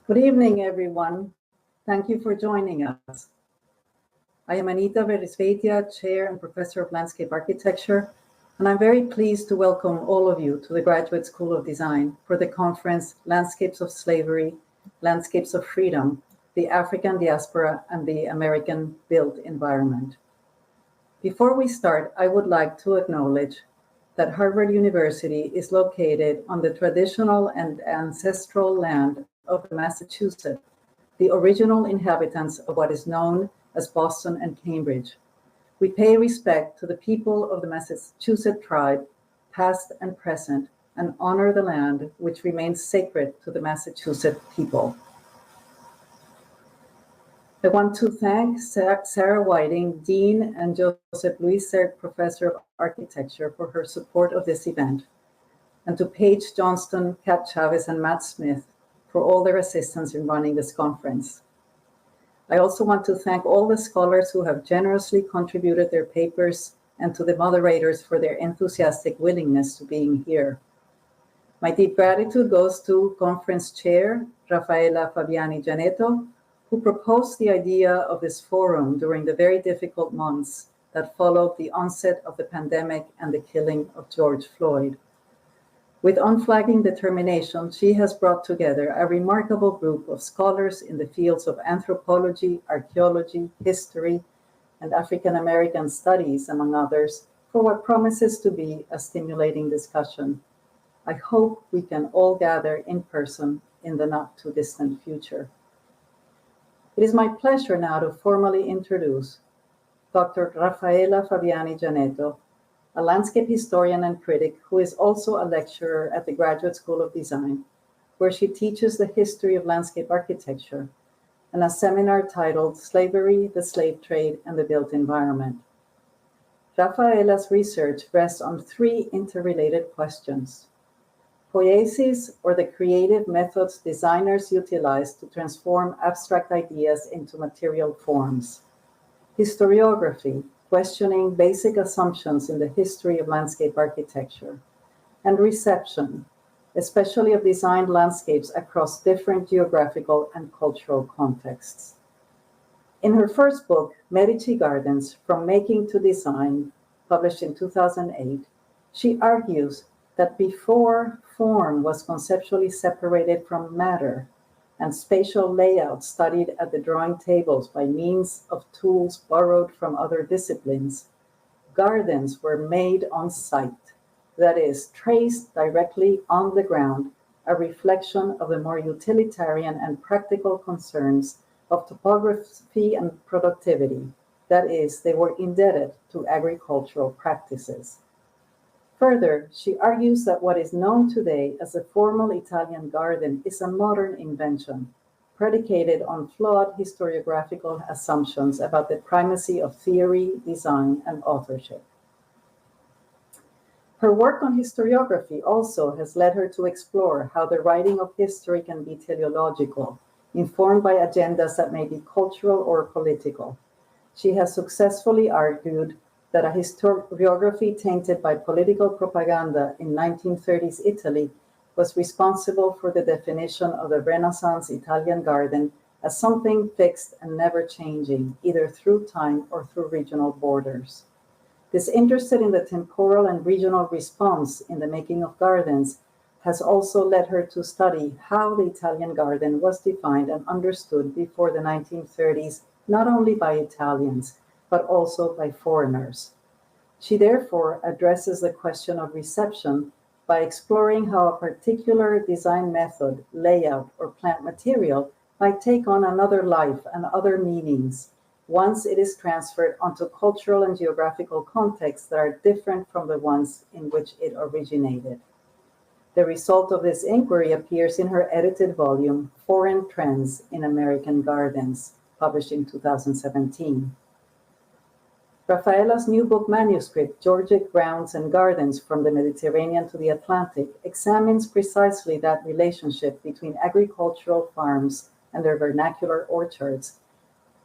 Good evening, everyone. Thank you for joining us. I am Anita Berrizbeitia, Chair and Professor of Landscape Architecture, and I'm very pleased to welcome all of you to the Graduate School of Design for the conference Landscapes of Slavery, Landscapes of Freedom, the African Diaspora and the American Built Environment. Before we start, I would like to acknowledge that Harvard University is located on the traditional and ancestral land of Massachusetts, the original inhabitants of what is known as Boston and Cambridge. We pay respect to the people of the Massachusetts tribe, past and present, and honor the land which remains sacred to the Massachusetts people. I want to thank Sarah Whiting, Dean, and Joseph Luis Serg, Professor of Architecture, for her support of this event, and to Paige Johnston, Kat Chavez, and Matt Smith for all their assistance in running this conference. I also want to thank all the scholars who have generously contributed their papers and to the moderators for their enthusiastic willingness to being here. My deep gratitude goes to Conference Chair Raffaella Fabiani Giannetto, who proposed the idea of this forum during the very difficult months that followed the onset of the pandemic and the killing of George Floyd. With unflagging determination, she has brought together a remarkable group of scholars in the fields of anthropology, archaeology, history, and African American studies, among others, for what promises to be a stimulating discussion. I hope we can all gather in person in the not too distant future. It is my pleasure now to formally introduce Dr. Raffaella Fabiani Giannetto, a landscape historian and critic who is also a lecturer at the Graduate School of Design, where she teaches the history of landscape architecture and a seminar titled Slavery, the Slave Trade, and the Built Environment. Raffaella's research rests on three interrelated questions: poiesis, or the creative methods designers utilize to transform abstract ideas into material forms; historiography, questioning basic assumptions in the history of landscape architecture; and reception, especially of designed landscapes across different geographical and cultural contexts. In her first book, Medici Gardens, From Making to Design, published in 2008, she argues that before form was conceptually separated from matter, and spatial layout studied at the drawing tables by means of tools borrowed from other disciplines, gardens were made on site, that is, traced directly on the ground, a reflection of the more utilitarian and practical concerns of topography and productivity, that is, they were indebted to agricultural practices. Further, she argues that what is known today as a formal Italian garden is a modern invention, predicated on flawed historiographical assumptions about the primacy of theory, design, and authorship. Her work on historiography also has led her to explore how the writing of history can be teleological, informed by agendas that may be cultural or political. She has successfully argued that a historiography tainted by political propaganda in 1930s Italy was responsible for the definition of the Renaissance Italian garden as something fixed and never changing, either through time or through regional borders. This interest in the temporal and regional response in the making of gardens has also led her to study how the Italian garden was defined and understood before the 1930s, not only by Italians, but also by foreigners. She therefore addresses the question of reception by exploring how a particular design method, layout, or plant material might take on another life and other meanings once it is transferred onto cultural and geographical contexts that are different from the ones in which it originated. The result of this inquiry appears in her edited volume, Foreign Trends in American Gardens, published in 2017. Raffaella's new book manuscript, Georgic Grounds and Gardens from the Mediterranean to the Atlantic, examines precisely that relationship between agricultural farms and their vernacular orchards,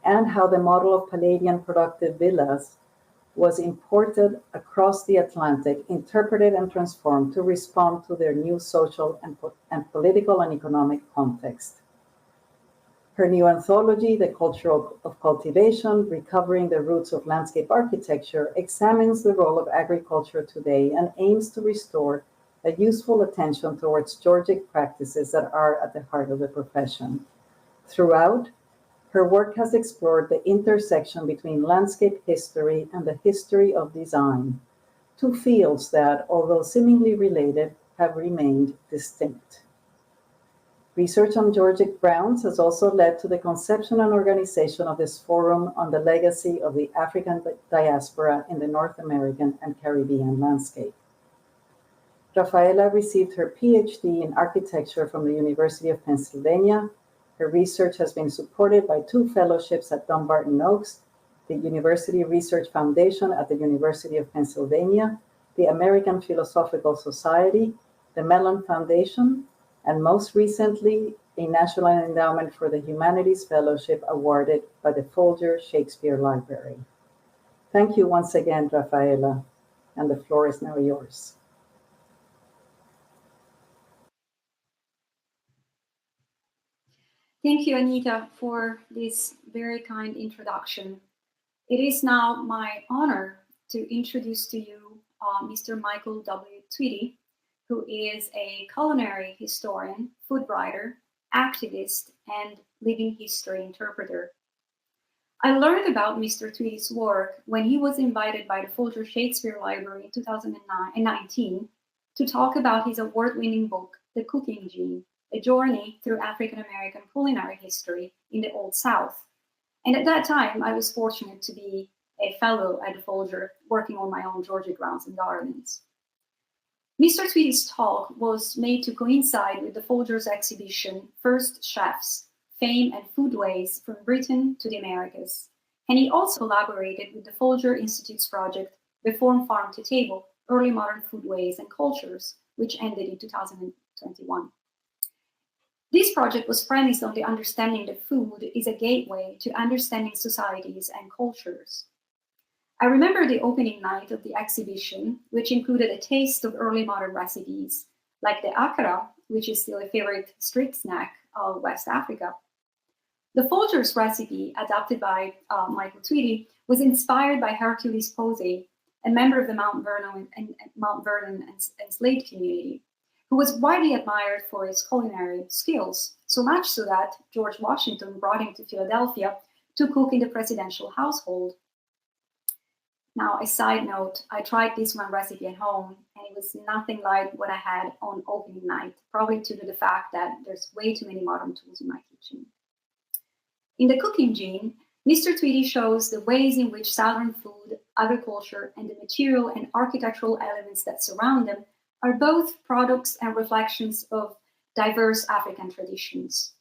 and how the model of Palladian productive villas was imported across the Atlantic, interpreted and transformed to respond to their new social and political and economic context. Her new anthology, The Culture of Cultivation, Recovering the Roots of Landscape Architecture, examines the role of agriculture today and aims to restore a useful attention towards Georgic practices that are at the heart of the profession. Throughout, her work has explored the intersection between landscape history and the history of design, two fields that, although seemingly related, have remained distinct. Research on Georgic grounds has also led to the conception and organization of this forum on the legacy of the African diaspora in the North American and Caribbean landscape. Raffaella received her PhD in architecture from the University of Pennsylvania. Her research has been supported by 2 fellowships at Dumbarton Oaks, the University Research Foundation at the University of Pennsylvania, the American Philosophical Society, the Mellon Foundation, and most recently, a National Endowment for the Humanities Fellowship awarded by the Folger Shakespeare Library. Thank you once again, Raffaella, and the floor is now yours. Thank you, Anita, for this very kind introduction. It is now my honor to introduce to you Mr. Michael W. Twitty, who is a culinary historian, food writer, activist, and living history interpreter. I learned about Mr. Twitty's work when he was invited by the Folger Shakespeare Library in 2019 to talk about his award-winning book, The Cooking Gene, A Journey Through African-American Culinary History in the Old South. And at that time, I was fortunate to be a fellow at the Folger, working on my own Georgia grounds and gardens. Mr. Twitty's talk was made to coincide with the Folger's exhibition, First Chefs, Fame and Foodways from Britain to the Americas. And he also collaborated with the Folger Institute's project, Reform Farm to Table, Early Modern Foodways and Cultures, which ended in 2021. This project was premised on the understanding that food is a gateway to understanding societies and cultures. I remember the opening night of the exhibition, which included a taste of early modern recipes, like the akara, which is still a favorite street snack of West Africa. The Folger's recipe, adapted by Michael Twitty, was inspired by Hercules Posey, a member of the Mount Vernon enslaved community, who was widely admired for his culinary skills, so much so that George Washington brought him to Philadelphia to cook in the presidential household. Now, a side note, I tried this one recipe at home, and it was nothing like what I had on opening night, probably due to the fact that there's way too many modern tools in my kitchen. In The Cooking Gene, Mr. Twitty shows the ways in which Southern food, agriculture, and the material and architectural elements that surround them are both products and reflections of diverse African traditions.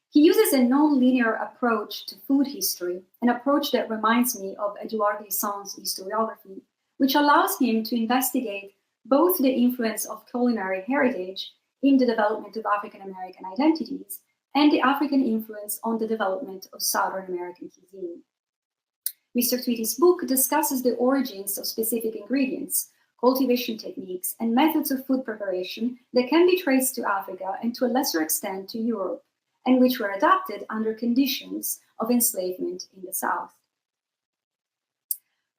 He uses a non-linear approach to food history, an approach that reminds me of Èdouard Glissant's historiography, which allows him to investigate both the influence of culinary heritage in the development of African-American identities and the African influence on the development of Southern American cuisine. Mr. Twitty's book discusses the origins of specific ingredients, cultivation techniques, and methods of food preparation that can be traced to Africa and to a lesser extent to Europe, and which were adapted under conditions of enslavement in the South.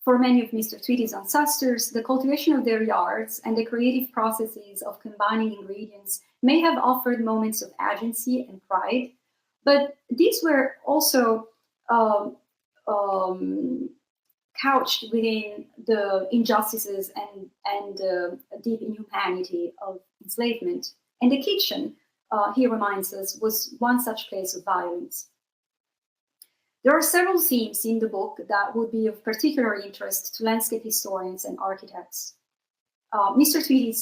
For many of Mr. Twitty's ancestors, the cultivation of their yards and the creative processes of combining ingredients may have offered moments of agency and pride, but these were also couched within the injustices and deep inhumanity of enslavement. And the kitchen, he reminds us, was one such place of violence. There are several themes in the book that would be of particular interest to landscape historians and architects. Mr. Twitty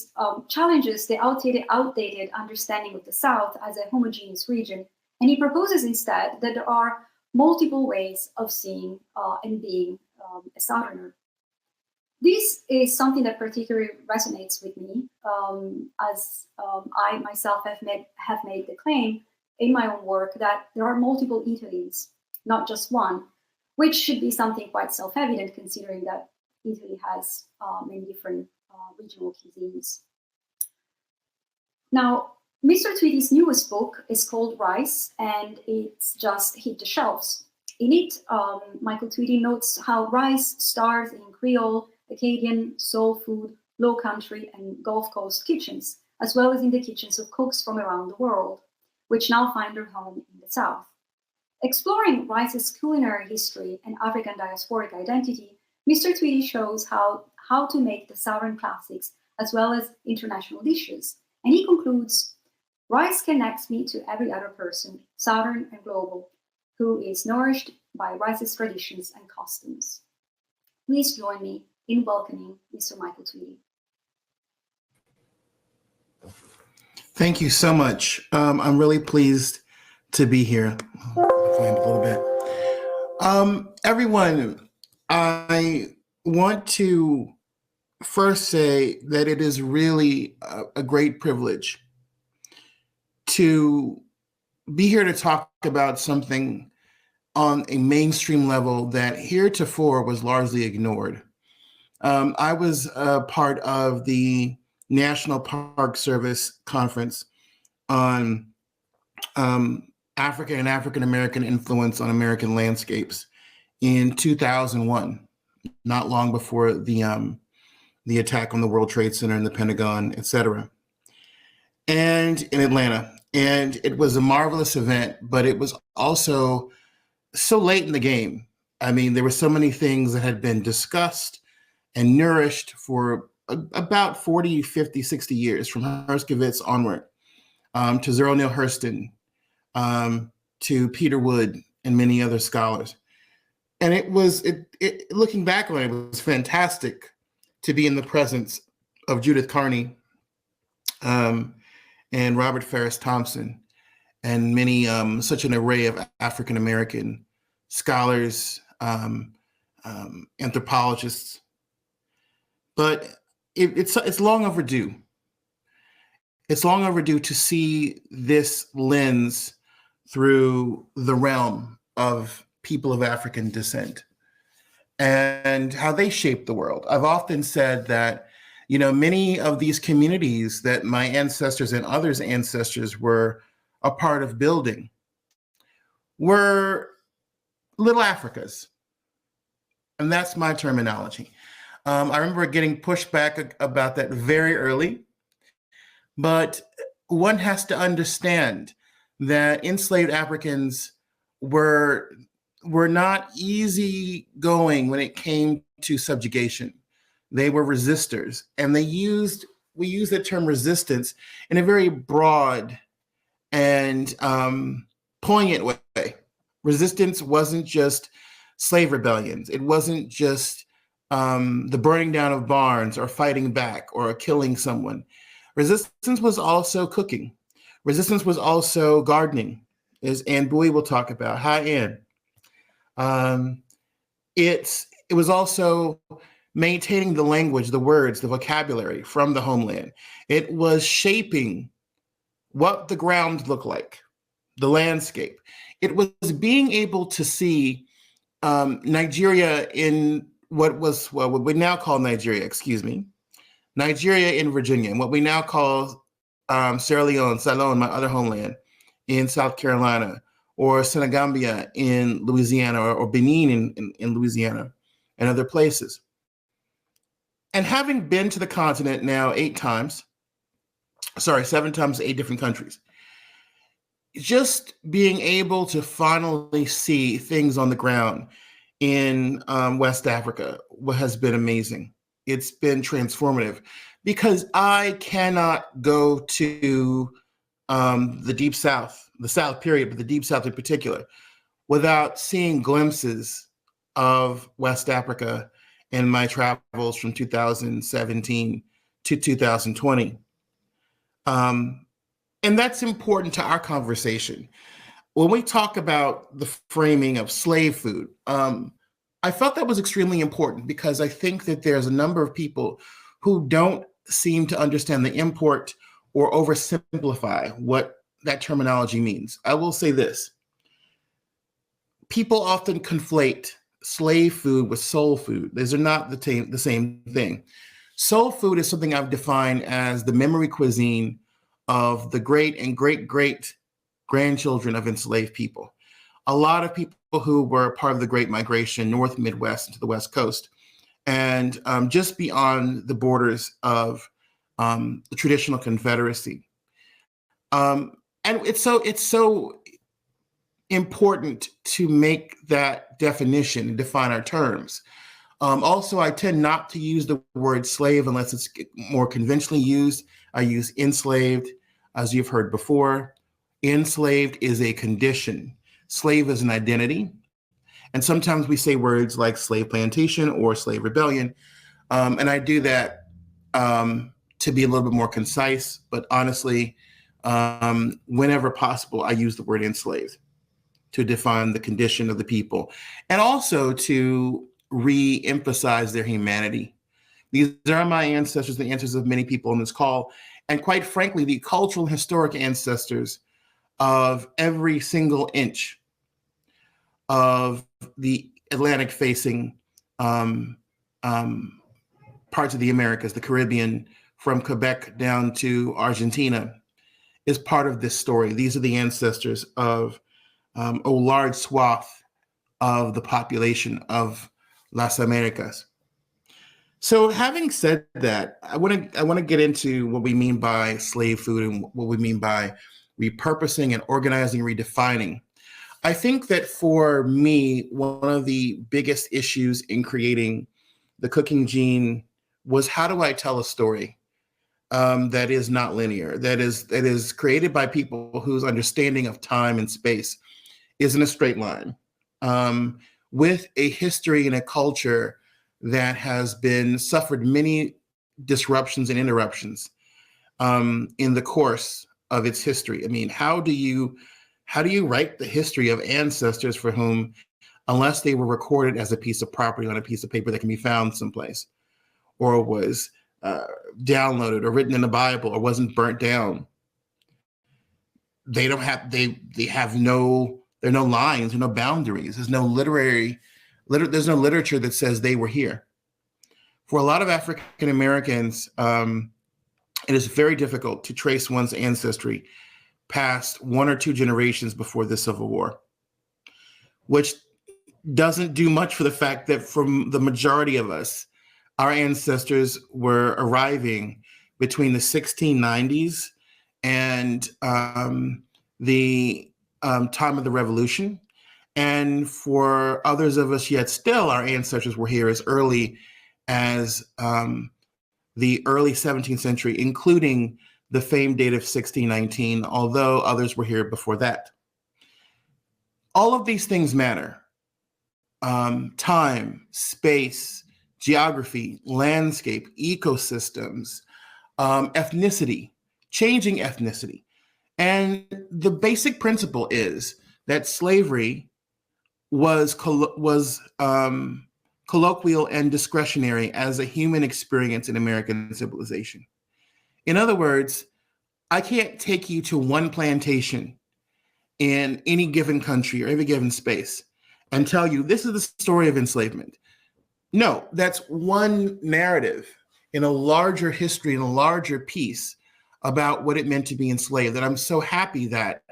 challenges the outdated understanding of the South as a homogeneous region, and he proposes instead that there are multiple ways of seeing and being a Southerner. This is something that particularly resonates with me, as I myself have made the claim in my own work that there are multiple Italys, not just one, which should be something quite self-evident considering that Italy has many different regional cuisines. Now, Mr. Twitty's newest book is called Rice, and it's just hit the shelves. In it, Michael Twitty notes how rice stars in Creole, Acadian, soul food, Low Country, and Gulf Coast kitchens, as well as in the kitchens of cooks from around the world, which now find their home in the South. Exploring rice's culinary history and African diasporic identity, Mr. Twitty shows how to make the Southern classics as well as international dishes. And he concludes, rice connects me to every other person, Southern and global, who is nourished by rice's traditions and customs. Please join me in welcoming Mr. Michael Twitty. Thank you so much. I'm really pleased to be here. A little bit. Everyone, I want to first say that it is really a great privilege to be here to talk about something on a mainstream level that heretofore was largely ignored. I was a part of the National Park Service conference on African and African American influence on American landscapes in 2001, not long before the attack on the World Trade Center and the Pentagon, et cetera, and in Atlanta. And it was a marvelous event, but it was also so late in the game. I mean, there were so many things that had been discussed and nourished for about 40, 50, 60 years, from Herskovitz onward, to Zerl Neale Hurston, to Peter Wood and many other scholars. And it was, looking back on it, it was fantastic to be in the presence of Judith Carney and Robert Ferris Thompson and many, such an array of African-American scholars, anthropologists. But it's long overdue. It's long overdue to see this lens through the realm of people of African descent and how they shape the world. I've often said that, you know, many of these communities that my ancestors and others' ancestors were a part of building were little Africas. And that's my terminology. I remember getting pushback about that very early, but one has to understand that enslaved Africans were not easy going when it came to subjugation. They were resistors, and we use the term resistance in a very broad and poignant way. Resistance wasn't just slave rebellions. It wasn't just the burning down of barns or fighting back or killing someone. Resistance was also cooking. Resistance was also gardening, as Anne Bowie will talk about. Hi, Anne. It was also maintaining the language, the words, the vocabulary from the homeland. It was shaping what the ground looked like, the landscape. It was being able to see Nigeria in what we now call Nigeria, Nigeria in Virginia, and what we now call Sierra Leone, Ceylon, my other homeland, in South Carolina, or Senegambia in Louisiana, or Benin in Louisiana, and other places. And having been to the continent now 7 times, 8 different countries, just being able to finally see things on the ground in West Africa has been amazing. It's been transformative, because I cannot go to the Deep South, the South period, but the Deep South in particular, without seeing glimpses of West Africa in my travels from 2017 to 2020. And that's important to our conversation. When we talk about the framing of slave food, I felt that was extremely important, because I think that there's a number of people who don't seem to understand the import or oversimplify what that terminology means. I will say this. People often conflate slave food with soul food. These are not the same thing. Soul food is something I've defined as the memory cuisine of the great and great grandchildren of enslaved people. A lot of people who were part of the Great Migration, North Midwest into the West Coast, and just beyond the borders of the traditional Confederacy. And it's so important to make that definition and define our terms. Also, I tend not to use the word slave unless it's more conventionally used. I use enslaved, as you've heard before. Enslaved is a condition. Slave is an identity. And sometimes we say words like slave plantation or slave rebellion. And I do that to be a little bit more concise, but honestly, whenever possible, I use the word enslaved to define the condition of the people and also to re-emphasize their humanity. These are my ancestors, the ancestors of many people on this call, and quite frankly, the cultural and historic ancestors of every single inch of the Atlantic-facing parts of the Americas, the Caribbean, from Quebec down to Argentina, is part of this story. These are the ancestors of a large swath of the population of Las Americas. So having said that, I want to get into what we mean by slave food and what we mean by repurposing and organizing, redefining. I think that for me, one of the biggest issues in creating the cooking gene was, how do I tell a story that is not linear, that is created by people whose understanding of time and space isn't a straight line, with a history and a culture that has been suffered many disruptions and interruptions in the course of its history. I mean, how do you write the history of ancestors for whom, unless they were recorded as a piece of property on a piece of paper that can be found someplace, or was downloaded or written in the Bible or wasn't burnt down, there are no lines, there are no boundaries. There's no there's no literature that says they were here. For a lot of African Americans, it is very difficult to trace one's ancestry past one or two generations before the Civil War, which doesn't do much for the fact that from the majority of us, our ancestors were arriving between the 1690s and the time of the Revolution. And for others of us yet still, our ancestors were here as early as the early 17th century, including the famed date of 1619, although others were here before that. All of these things matter. Time, space, geography, landscape, ecosystems, ethnicity, changing ethnicity. And the basic principle is that slavery was colloquial and discretionary as a human experience in American civilization. In other words, I can't take you to one plantation in any given country or every given space and tell you this is the story of enslavement. No, that's one narrative in a larger history, in a larger piece about what it meant to be enslaved. And I'm so happy that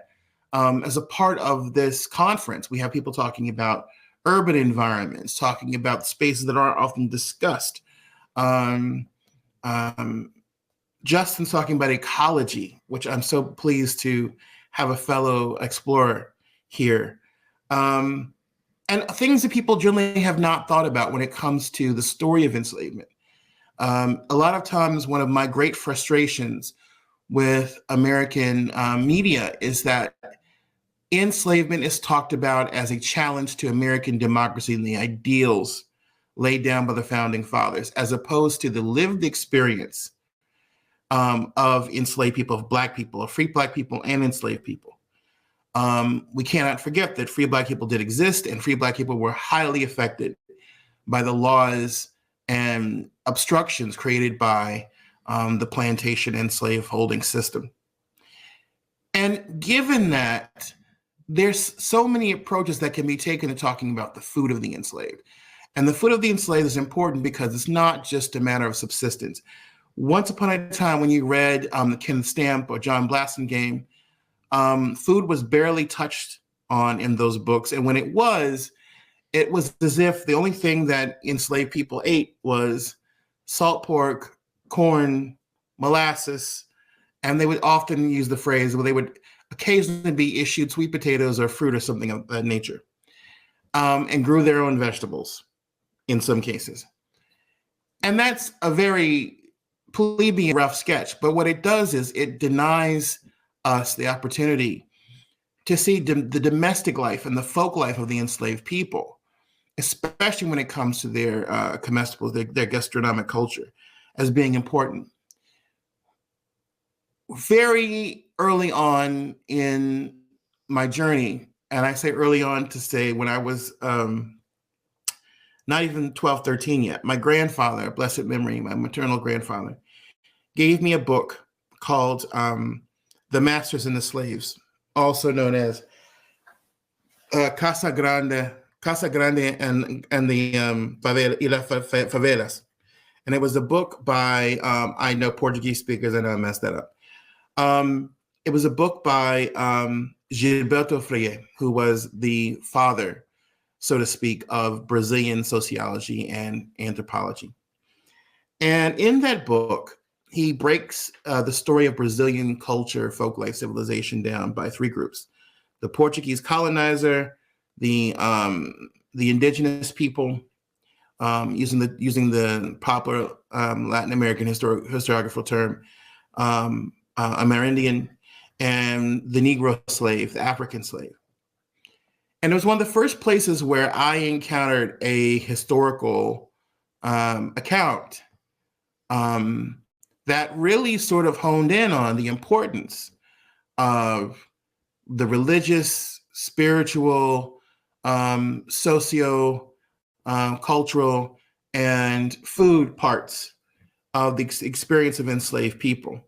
as a part of this conference, we have people talking about urban environments, talking about spaces that aren't often discussed. Justin's talking about ecology, which I'm so pleased to have a fellow explorer here. And things that people generally have not thought about when it comes to the story of enslavement. A lot of times, one of my great frustrations with American media is that enslavement is talked about as a challenge to American democracy and the ideals laid down by the founding fathers, as opposed to the lived experience of enslaved people, of Black people, of free Black people and enslaved people. We cannot forget that free Black people did exist, and free Black people were highly affected by the laws and obstructions created by the plantation and slave holding system. And given that, there's so many approaches that can be taken to talking about the food of the enslaved. And the food of the enslaved is important because it's not just a matter of subsistence. once upon a time when you read the Ken Stamp or John Blassingame, food was barely touched on in those books. And when it was as if the only thing that enslaved people ate was salt pork, corn, molasses, and they would often use the phrase where they would occasionally be issued sweet potatoes or fruit or something of that nature, and grew their own vegetables in some cases. And that's a very plebeian, rough sketch. But what it does is it denies us the opportunity to see the domestic life and the folk life of the enslaved people, especially when it comes to their comestibles, their gastronomic culture, as being important. Very early on in my journey, and I say early on to say when I was not even 12, 13 yet, my grandfather, blessed memory, my maternal grandfather, gave me a book called The Masters and the Slaves, also known as Casa Grande and the Favelas. And it was a book by, I know Portuguese speakers, I know I messed that up. It was a book by Gilberto Freire, who was the father, so to speak, of Brazilian sociology and anthropology. And in that book, he breaks the story of Brazilian culture, folk life, civilization down by three groups: the Portuguese colonizer, the indigenous people, using the popular Latin American historiographical term, Amerindian, and the Negro slave, the African slave. And it was one of the first places where I encountered a historical account that really sort of honed in on the importance of the religious, spiritual, socio, cultural, and food parts of the experience of enslaved people.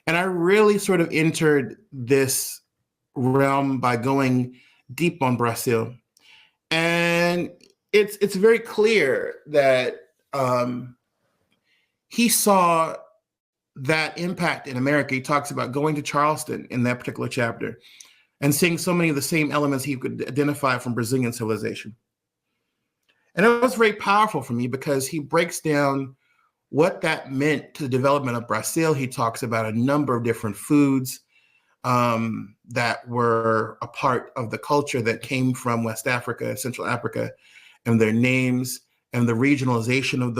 And I really sort of entered this realm by going deep on Brazil. And it's very clear that he saw that impact in America. He talks about going to Charleston in that particular chapter and seeing so many of the same elements he could identify from Brazilian civilization. And it was very powerful for me because he breaks down what that meant to the development of Brazil. He talks about a number of different foods that were a part of the culture that came from West Africa, Central Africa, and their names and the regionalization of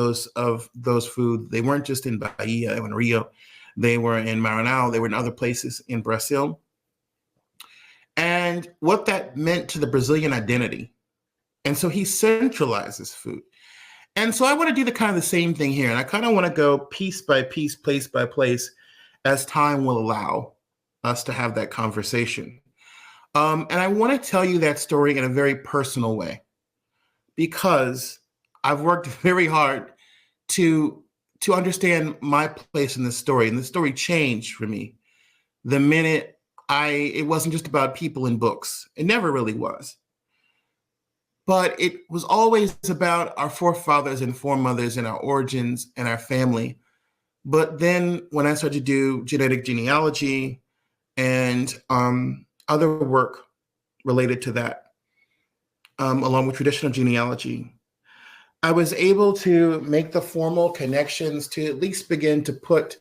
those foods. They weren't just in Bahia and Rio. They were in Maranhão. They were in other places in Brazil. And what that meant to the Brazilian identity. And so he centralizes food. And so I want to do the kind of the same thing here. And I kind of want to go piece by piece, place by place, as time will allow us to have that conversation. And I want to tell you that story in a very personal way, because I've worked very hard to understand my place in this story. And the story changed for me the minute it wasn't just about people in books. It never really was. But it was always about our forefathers and foremothers and our origins and our family. But then when I started to do genetic genealogy and other work related to that, along with traditional genealogy, I was able to make the formal connections to at least begin to put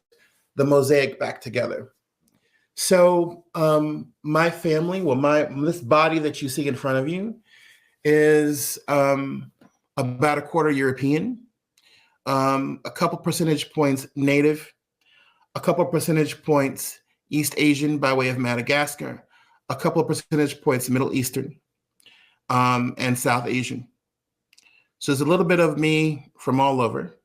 the mosaic back together. So my family, this body that you see in front of you is about a quarter European, a couple percentage points Native, a couple percentage points East Asian by way of Madagascar, a couple of percentage points Middle Eastern, and South Asian. So there's a little bit of me from all over,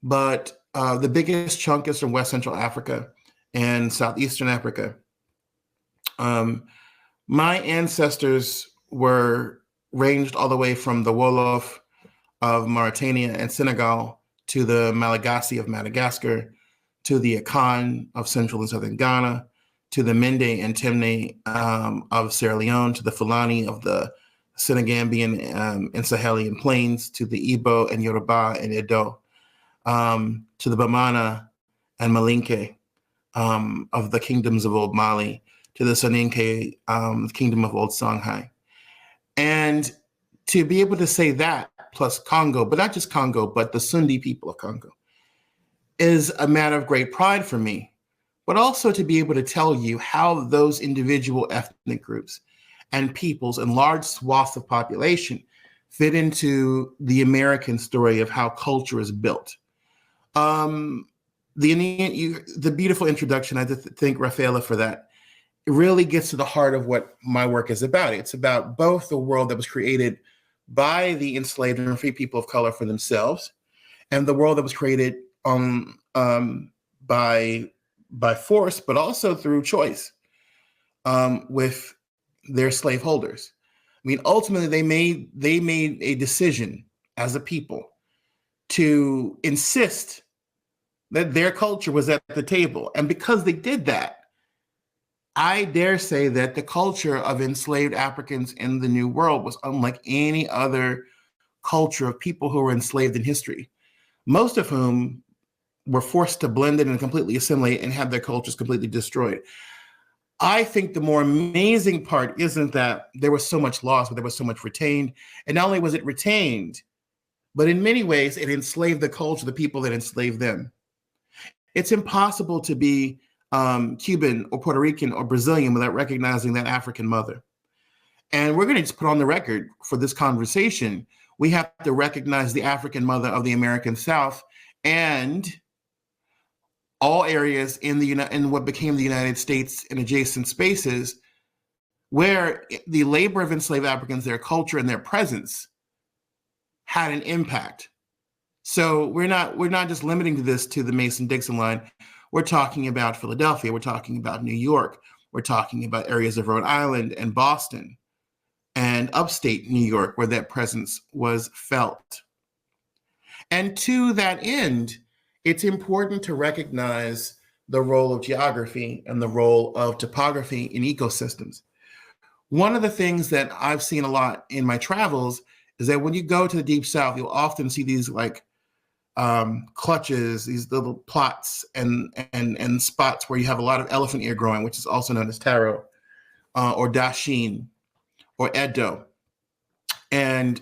but the biggest chunk is from West Central Africa and Southeastern Africa. My ancestors were ranged all the way from the Wolof of Mauritania and Senegal to the Malagasy of Madagascar, to the Akan of Central and Southern Ghana, to the Mende and Temne of Sierra Leone, to the Fulani of the Senegambian and Sahelian plains, to the Igbo and Yoruba and Edo, to the Bamana and Malinke of the kingdoms of old Mali to the Soninke, kingdom of old Songhai. And to be able to say that, plus Congo, but not just Congo, but the Sundi people of Congo, is a matter of great pride for me, but also to be able to tell you how those individual ethnic groups and peoples and large swaths of population fit into the American story of how culture is built. The beautiful introduction, I thank Raffaella for that. It really gets to the heart of what my work is about. It's about both the world that was created by the enslaved and free people of color for themselves, and the world that was created by force, but also through choice with their slaveholders. I mean, ultimately, they made a decision as a people to insist that their culture was at the table. And because they did that, I dare say that the culture of enslaved Africans in the New World was unlike any other culture of people who were enslaved in history, most of whom were forced to blend in and completely assimilate and have their cultures completely destroyed. I think the more amazing part isn't that there was so much lost, but there was so much retained. And not only was it retained, but in many ways, it enslaved the culture, the people that enslaved them. It's impossible to be Cuban or Puerto Rican or Brazilian without recognizing that African mother. And we're going to just put on the record for this conversation, we have to recognize the African mother of the American South and all areas in what became the United States and adjacent spaces where the labor of enslaved Africans, their culture and their presence had an impact. So we're not just limiting this to the Mason-Dixon line. We're talking about Philadelphia. We're talking about New York. We're talking about areas of Rhode Island and Boston and upstate New York where that presence was felt. And to that end, it's important to recognize the role of geography and the role of topography in ecosystems. One of the things that I've seen a lot in my travels is that when you go to the Deep South, you'll often see these like clutches, these little plots and spots where you have a lot of elephant ear growing, which is also known as taro or dashin or edo. And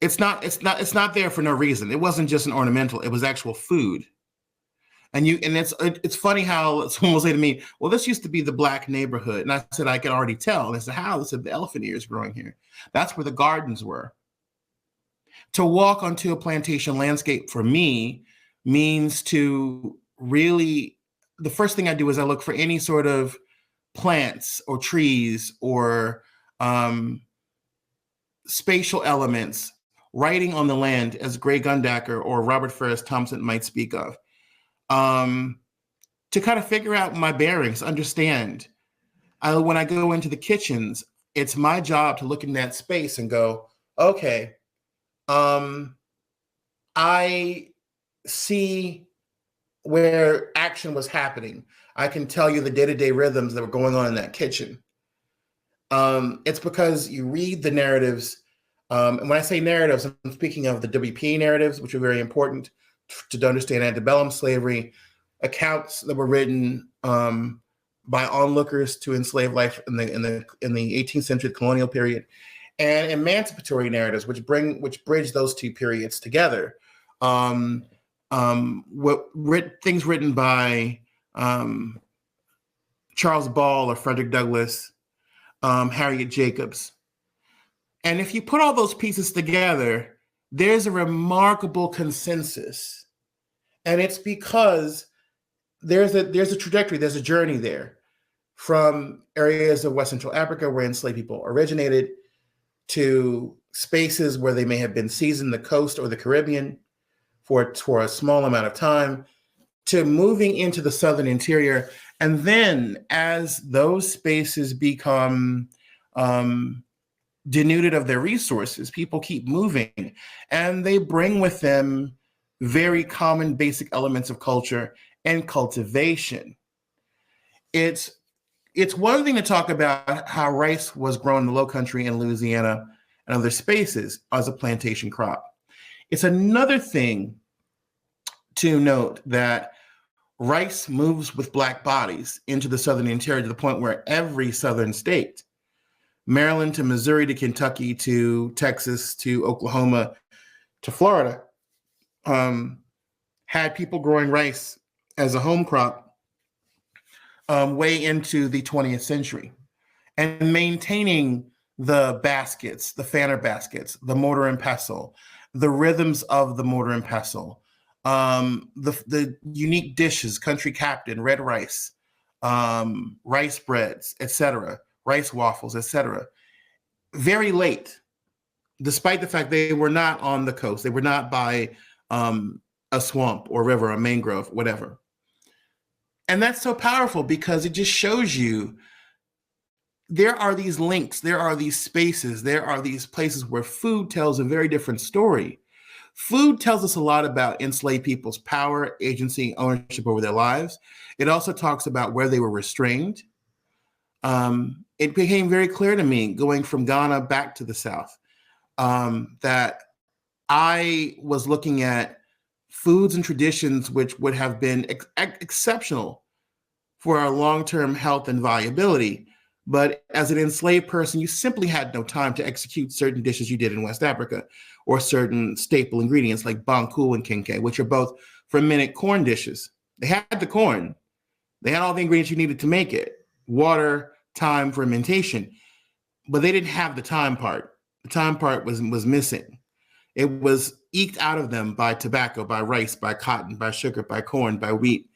it's not there for no reason. It wasn't just an ornamental, it was actual food. And it's funny how someone will say to me, well, this used to be the Black neighborhood. And I said, I can already tell. And I said, how? They said, the elephant ears growing here. That's where the gardens were. To walk onto a plantation landscape for me means to really, the first thing I do is I look for any sort of plants or trees or spatial elements writing on the land, as Gray Gundaker or Robert Ferris Thompson might speak of, to kind of figure out my bearings, understand. When I go into the kitchens, it's my job to look in that space and go, okay, I see where action was happening. I can tell you the day-to-day rhythms that were going on in that kitchen. It's because you read the narratives. And when I say narratives, I'm speaking of the WPA narratives, which are very important to understand antebellum slavery, accounts that were written by onlookers to enslaved life in the 18th century colonial period, and emancipatory narratives, which bridge those two periods together. Things written by Charles Ball or Frederick Douglass, Harriet Jacobs. And if you put all those pieces together, there's a remarkable consensus. And it's because there's a trajectory, there's a journey there from areas of West Central Africa where enslaved people originated to spaces where they may have been seasoned, the coast or the Caribbean for a small amount of time, to moving into the southern interior. And then as those spaces become denuded of their resources, people keep moving and they bring with them very common basic elements of culture and cultivation. It's one thing to talk about how rice was grown in the Lowcountry in Louisiana and other spaces as a plantation crop. It's another thing to note that rice moves with Black bodies into the southern interior to the point where every southern state, Maryland to Missouri to Kentucky to Texas to Oklahoma to Florida, had people growing rice as a home crop way into the 20th century, and maintaining the baskets, the fanner baskets, the mortar and pestle, the rhythms of the mortar and pestle, the unique dishes, country captain, red rice, rice breads, etc., rice waffles, etc. Very late, despite the fact they were not on the coast, they were not by a swamp or river, a mangrove, whatever. And that's so powerful because it just shows you there are these links, there are these spaces, there are these places where food tells a very different story. Food tells us a lot about enslaved people's power, agency, ownership over their lives. It also talks about where they were restrained. It became very clear to me going from Ghana back to the South that I was looking at foods and traditions which would have been exceptional for our long-term health and viability. But as an enslaved person, you simply had no time to execute certain dishes you did in West Africa, or certain staple ingredients like banku and kenke, which are both fermented corn dishes. They had the corn. They had all the ingredients you needed to make it: water, time, fermentation. But they didn't have the time part. The time part was missing. It was eked out of them by tobacco, by rice, by cotton, by sugar, by corn, by wheat,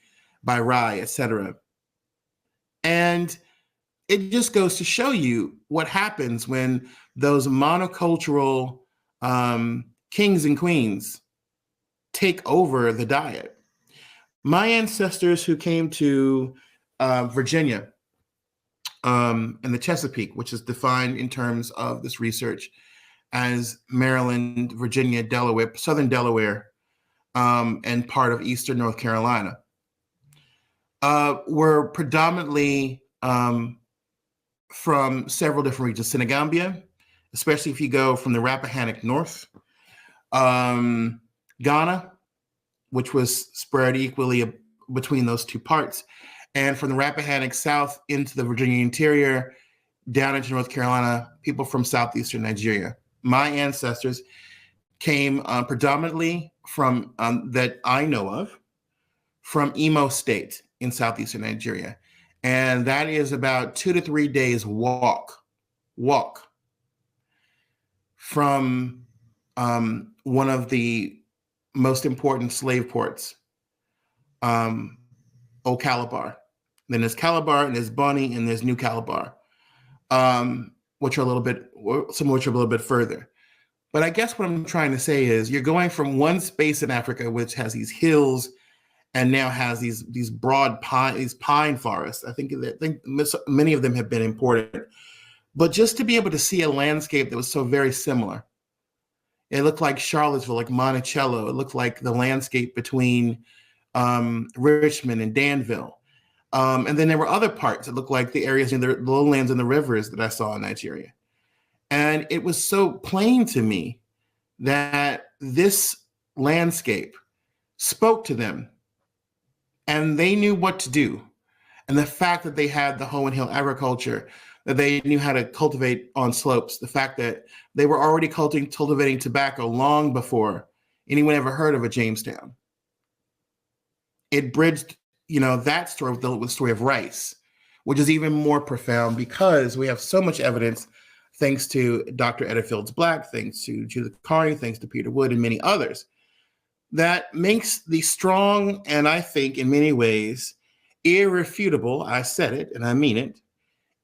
by rye, etc. And it just goes to show you what happens when those monocultural kings and queens take over the diet. My ancestors who came to Virginia and the Chesapeake, which is defined in terms of this research as Maryland, Virginia, Delaware, Southern Delaware, and part of Eastern North Carolina, were predominantly from several different regions. Senegambia, especially if you go from the Rappahannock north, Ghana, which was spread equally between those two parts, and from the Rappahannock south into the Virginia interior, down into North Carolina, people from southeastern Nigeria. My ancestors came predominantly from, that I know of, from Imo State in southeastern Nigeria. And that is about 2 to 3 days walk from one of the most important slave ports, Old Calabar. Then there's Calabar, and there's Bonny, and there's New Calabar, which are a little bit, some of which are a little bit further. But I guess what I'm trying to say is you're going from one space in Africa, which has these hills and now has these broad pine forests. I think many of them have been imported. But just to be able to see a landscape that was so very similar. It looked like Charlottesville, like Monticello. It looked like the landscape between Richmond and Danville. And then there were other parts that looked like the areas in the lowlands and the rivers that I saw in Nigeria. And it was so plain to me that this landscape spoke to them and they knew what to do. And the fact that they had the hoe and hill agriculture, that they knew how to cultivate on slopes, the fact that they were already cultivating tobacco long before anyone ever heard of a Jamestown. It bridged, that story with the story of rice, which is even more profound because we have so much evidence, thanks to Dr. Etta Fields Black, thanks to Judith Carney, thanks to Peter Wood and many others, that makes the strong, and I think in many ways, irrefutable, I said it and I mean it,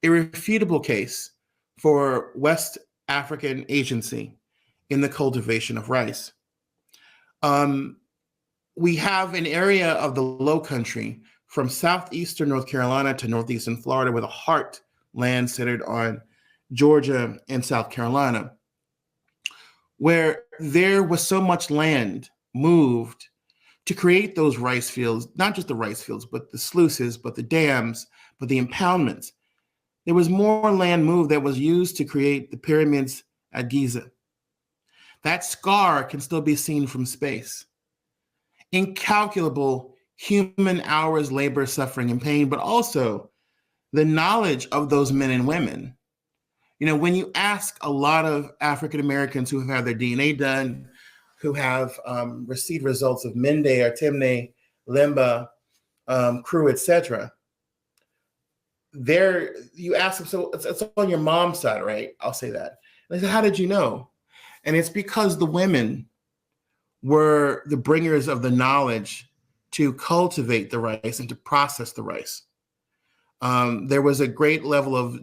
irrefutable case for West African agency in the cultivation of rice. We have an area of the Low Country from southeastern North Carolina to northeastern Florida with a heartland centered on Georgia and South Carolina, where there was so much land moved to create those rice fields, not just the rice fields, but the sluices, but the dams, but the impoundments. There was more land moved that was used to create the pyramids at Giza. That scar can still be seen from space. Incalculable human hours, labor, suffering, and pain, but also the knowledge of those men and women. You know, when you ask a lot of African Americans who have had their DNA done, who have received results of Mende or Temne, Limba, Crew, etc., you ask them, so it's on your mom's side, right? I'll say that. And they say, how did you know? And it's because the women were the bringers of the knowledge to cultivate the rice and to process the rice. There was a great level of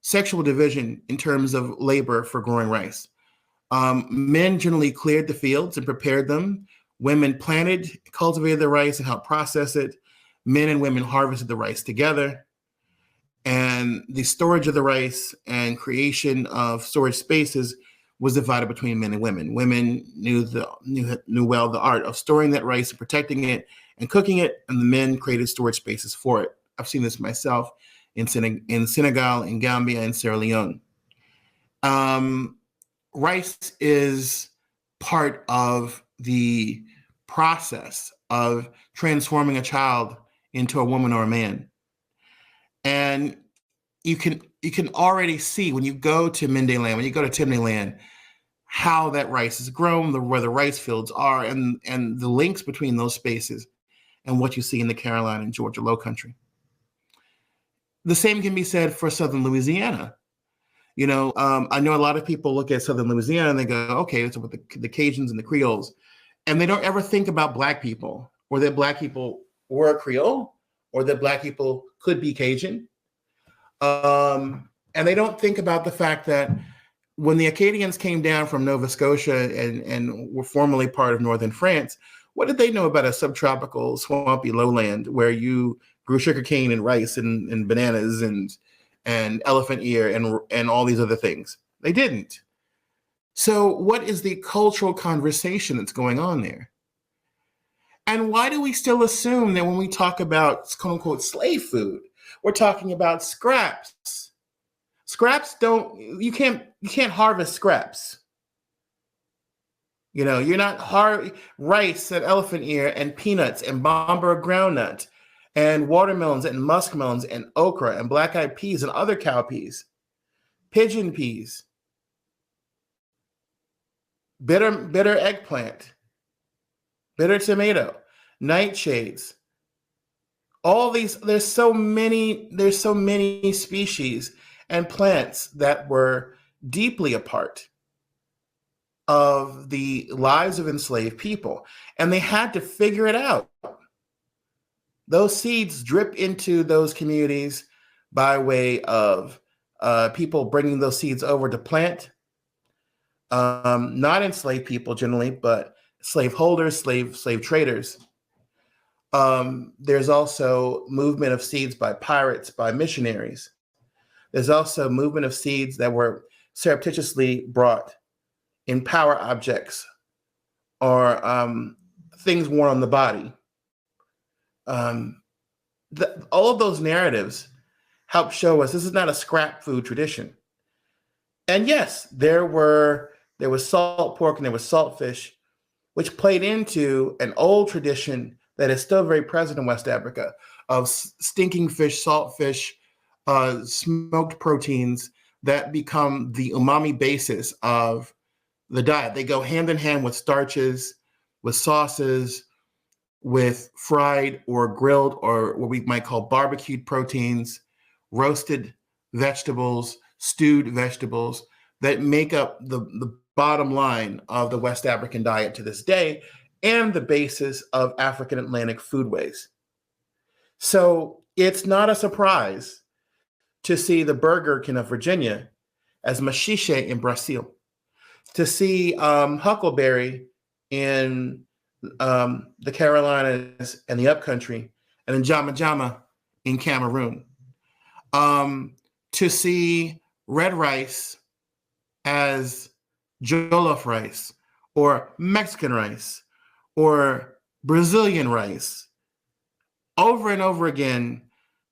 sexual division in terms of labor for growing rice. Men generally cleared the fields and prepared them. Women planted, cultivated the rice and helped process it. Men and women harvested the rice together. And the storage of the rice and creation of storage spaces was divided between men and women. Women knew well the art of storing that rice and protecting it and cooking it, and the men created storage spaces for it. I've seen this myself in Senegal, in Gambia, and Sierra Leone. Rice is part of the process of transforming a child into a woman or a man. And you can already see when you go to Mende land, when you go to Temne land, how that rice is grown, where the rice fields are, and the links between those spaces and what you see in the Carolina and Georgia Lowcountry. The same can be said for Southern Louisiana. You know, I know a lot of people look at Southern Louisiana and they go, okay, it's about the Cajuns and the Creoles. And they don't ever think about Black people, or that Black people were Creole, or that Black people could be Cajun. And they don't think about the fact that when the Acadians came down from Nova Scotia and were formerly part of northern France, what did they know about a subtropical, swampy lowland where you grew sugarcane and rice and bananas and elephant ear and all these other things? They didn't. So what is the cultural conversation that's going on there? And why do we still assume that when we talk about quote unquote slave food, we're talking about scraps? Scraps you can't harvest scraps. You know, you're not rice and elephant ear and peanuts and Bambara groundnut and watermelons and muskmelons and okra and black-eyed peas and other cowpeas, pigeon peas, bitter eggplant, bitter tomato, nightshades. All these, there's so many species and plants that were deeply a part of the lives of enslaved people, and they had to figure it out. Those seeds drip into those communities by way of people bringing those seeds over to plant. Not enslaved people generally, but slave holders, slave traders. There's also movement of seeds by pirates, by missionaries. There's also movement of seeds that were surreptitiously brought in power objects or things worn on the body. All of those narratives help show us this is not a scrap food tradition. And yes, there was salt pork and there was salt fish, which played into an old tradition that is still very present in West Africa of stinking fish, salt fish, smoked proteins that become the umami basis of the diet. They go hand in hand with starches, with sauces, with fried or grilled or what we might call barbecued proteins, roasted vegetables, stewed vegetables that make up the bottom line of the West African diet to this day and the basis of African Atlantic foodways. So it's not a surprise to see the Burger King of Virginia as machiche in Brazil, to see huckleberry in the Carolinas and the Upcountry, and then jama jama in Cameroon, to see red rice as jollof rice or Mexican rice or Brazilian rice. Over and over again,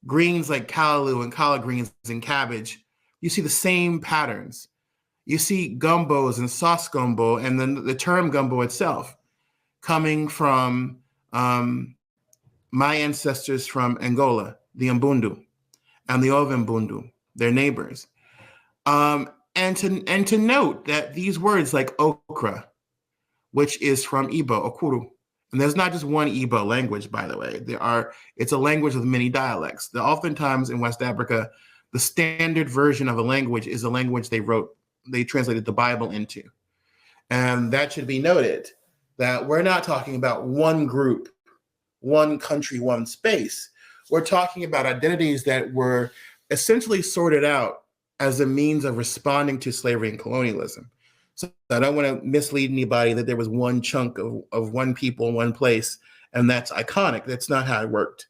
greens like callaloo and collard greens and cabbage, you see the same patterns. You see gumbos and sauce gumbo, and then the term gumbo itself coming from My ancestors from Angola, the Mbundu and the Ovimbundu, their neighbors. And to note that these words like okra, which is from Igbo, okuru, and there's not just one Igbo language, by the way. It's a language with many dialects. Oftentimes in West Africa, the standard version of a language is a language they translated the Bible into. And that should be noted, that we're not talking about one group, one country, one space. We're talking about identities that were essentially sorted out as a means of responding to slavery and colonialism. So I don't want to mislead anybody that there was one chunk of one people in one place, and that's iconic. That's not how it worked.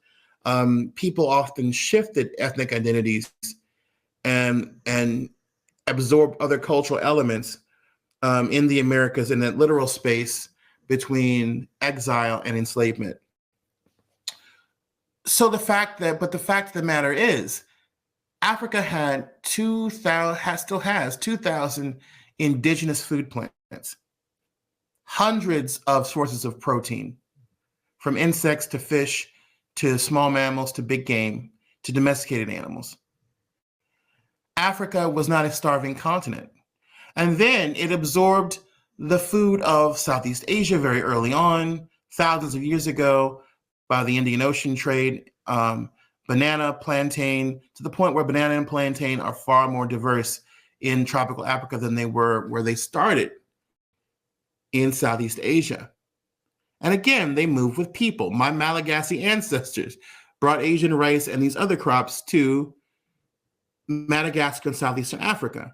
People often shifted ethnic identities and absorbed other cultural elements in the Americas in that literal space between exile and enslavement. So the fact of the matter is, Africa still has 2,000 indigenous food plants, hundreds of sources of protein, from insects to fish to small mammals to big game to domesticated animals. Africa was not a starving continent. And then it absorbed the food of Southeast Asia very early on, thousands of years ago, by the Indian Ocean trade, banana, plantain, to the point where banana and plantain are far more diverse in tropical Africa than they were where they started in Southeast Asia. And again, they moved with people. My Malagasy ancestors brought Asian rice and these other crops to Madagascar and Southeastern Africa.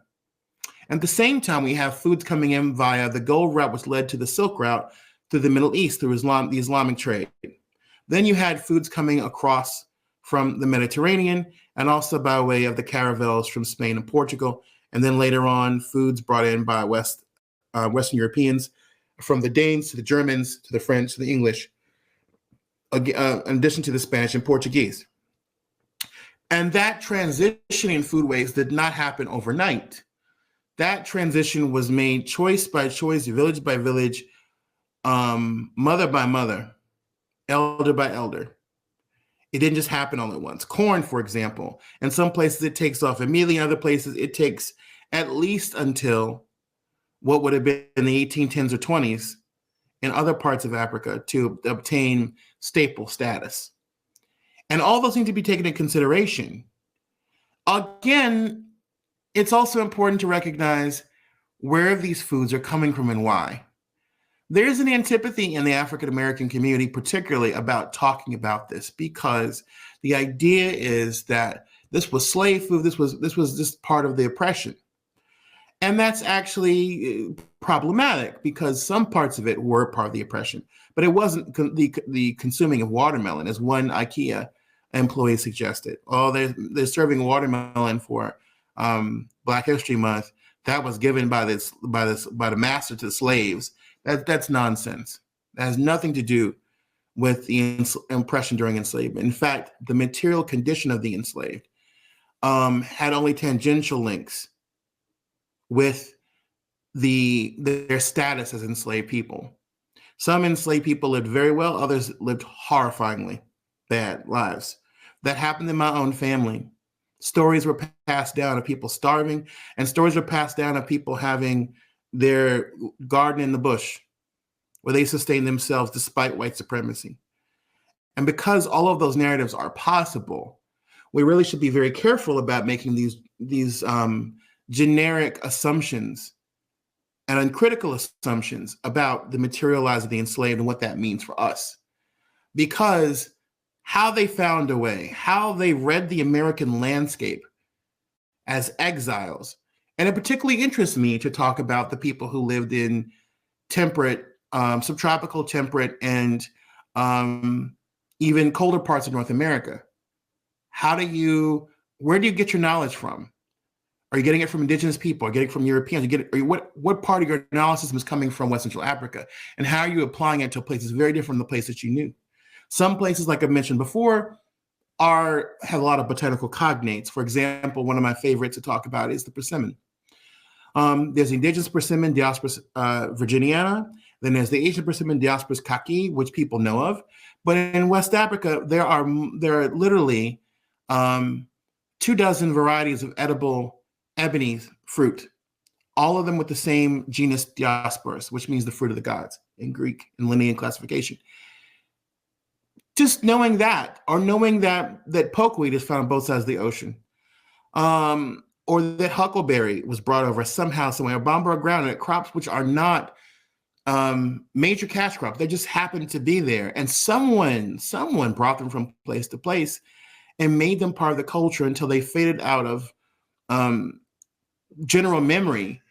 At the same time, we have foods coming in via the gold route, which led to the Silk Route through the Middle East, through the Islamic trade. Then you had foods coming across from the Mediterranean and also by way of the caravels from Spain and Portugal. And then later on, foods brought in by Western Europeans, from the Danes to the Germans to the French to the English, in addition to the Spanish and Portuguese. And that transition in foodways did not happen overnight. That transition was made choice by choice, village by village, mother by mother, elder by elder. It didn't just happen all at once. Corn, for example, in some places it takes off immediately, in other places it takes at least until what would have been in the 1810s or 20s in other parts of Africa to obtain staple status. And all those need to be taken into consideration. Again, it's also important to recognize where these foods are coming from and why. There's an antipathy in the African-American community, particularly about talking about this, because the idea is that this was slave food, this was just part of the oppression. And that's actually problematic because some parts of it were part of the oppression, but it wasn't the consuming of watermelon, as one IKEA employee suggested. Oh, they're serving watermelon for Black History Month. That was given by the master to the slaves. That's nonsense. That has nothing to do with the oppression during enslavement. In fact, the material condition of the enslaved had only tangential links with their status as enslaved people. Some enslaved people lived very well, others lived horrifyingly bad lives. That happened in my own family. Stories were passed down of people starving, and stories were passed down of people having their garden in the bush where they sustained themselves despite white supremacy. And because all of those narratives are possible, we really should be very careful about making these generic assumptions and uncritical assumptions about the materialized of the enslaved and what that means for us. Because how they found a way, how they read the American landscape as exiles. And it particularly interests me to talk about the people who lived in temperate, subtropical, temperate, and even colder parts of North America. Where do you get your knowledge from? Are you getting it from indigenous people? Are you getting it from Europeans? What part of your analysis is coming from West Central Africa? And how are you applying it to places very different from the place that you knew? Some places, like I mentioned before, have a lot of botanical cognates. For example, one of my favorites to talk about is the persimmon. There's indigenous persimmon, Diaspora virginiana, Then there's the Asian Pacific diaspora's kaki, which people know of. But in West Africa, there are literally 24 varieties of edible ebony fruit, all of them with the same genus Diasporas, which means the fruit of the gods in Greek and Linnaean classification. Just knowing that, or knowing that pokeweed is found on both sides of the ocean, or that huckleberry was brought over somehow, somewhere, or Bambara groundnut, crops which are not major cash crops. They just happen to be there. And someone brought them from place to place and made them part of the culture until they faded out of general memory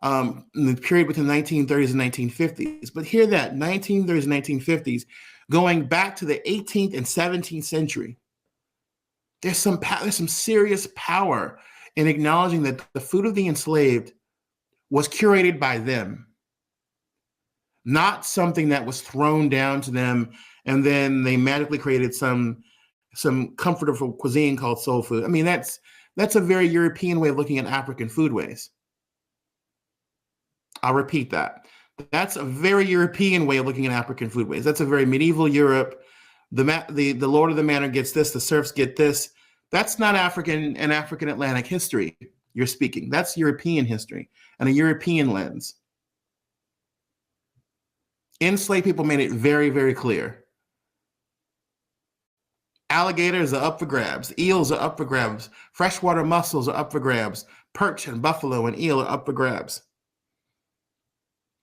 in the period between the 1930s and 1950s. But hear that, 1930s and 1950s, going back to the 18th and 17th century, there's some serious power in acknowledging that the food of the enslaved was curated by them, not something that was thrown down to them and then they magically created some comfortable cuisine called soul food. I mean, that's a very European way of looking at African foodways. I'll repeat that. That's a very European way of looking at African foodways. That's a very medieval Europe. The Lord of the Manor gets this, the serfs get this. That's not African and African Atlantic history you're speaking. That's European history and a European lens. Enslaved people made it very, very clear. Alligators are up for grabs. Eels are up for grabs. Freshwater mussels are up for grabs. Perch and buffalo and eel are up for grabs.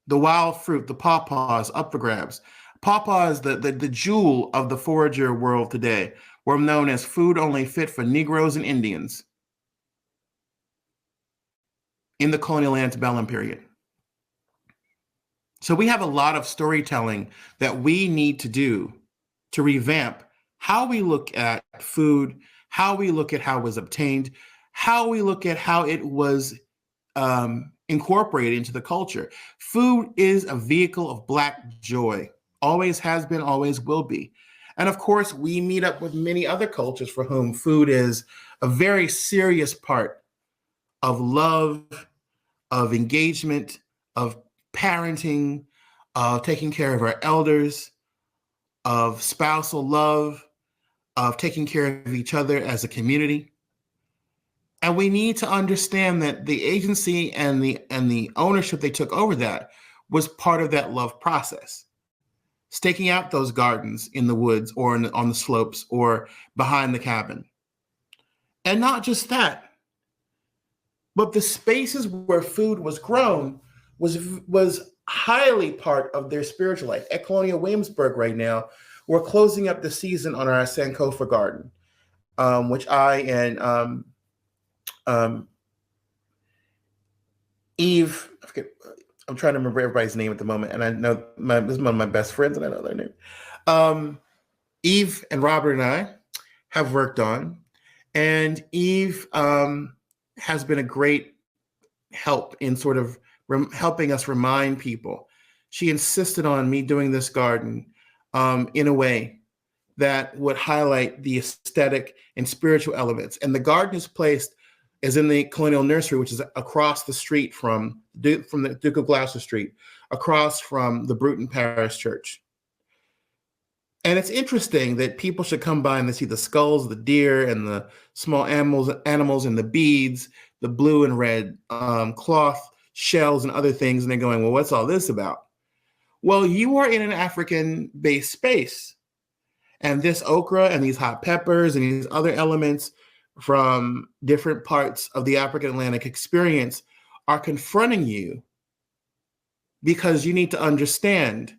The wild fruit, the pawpaw, is up for grabs. Pawpaw is the jewel of the forager world today. We're known as food only fit for Negroes and Indians in the colonial antebellum period. So we have a lot of storytelling that we need to do to revamp how we look at food, how we look at how it was obtained, how we look at how it was incorporated into the culture. Food is a vehicle of Black joy, always has been, always will be. And of course, we meet up with many other cultures for whom food is a very serious part of love, of engagement, of parenting, of taking care of our elders, of spousal love, of taking care of each other as a community. And we need to understand that the agency and the ownership they took over that was part of that love process. Staking out those gardens in the woods or on the slopes or behind the cabin. And not just that, but the spaces where food was grown was highly part of their spiritual life. At Colonial Williamsburg right now, we're closing up the season on our Sankofa garden, which I and Eve, I forget, I'm trying to remember everybody's name at the moment, and I know this is one of my best friends, and I know their name. Eve and Robert and I have worked on, and Eve has been a great help in sort of helping us remind people. She insisted on me doing this garden in a way that would highlight the aesthetic and spiritual elements. And the garden is placed is in the Colonial Nursery, which is across the street from the Duke of Gloucester Street, across from the Bruton Parish Church. And it's interesting that people should come by and they see the skulls, the deer, and the small animals, and the beads, the blue and red cloth shells and other things, and they're going, well, what's all this about? Well, you are in an African-based space, and this okra and these hot peppers and these other elements from different parts of the African Atlantic experience are confronting you because you need to understand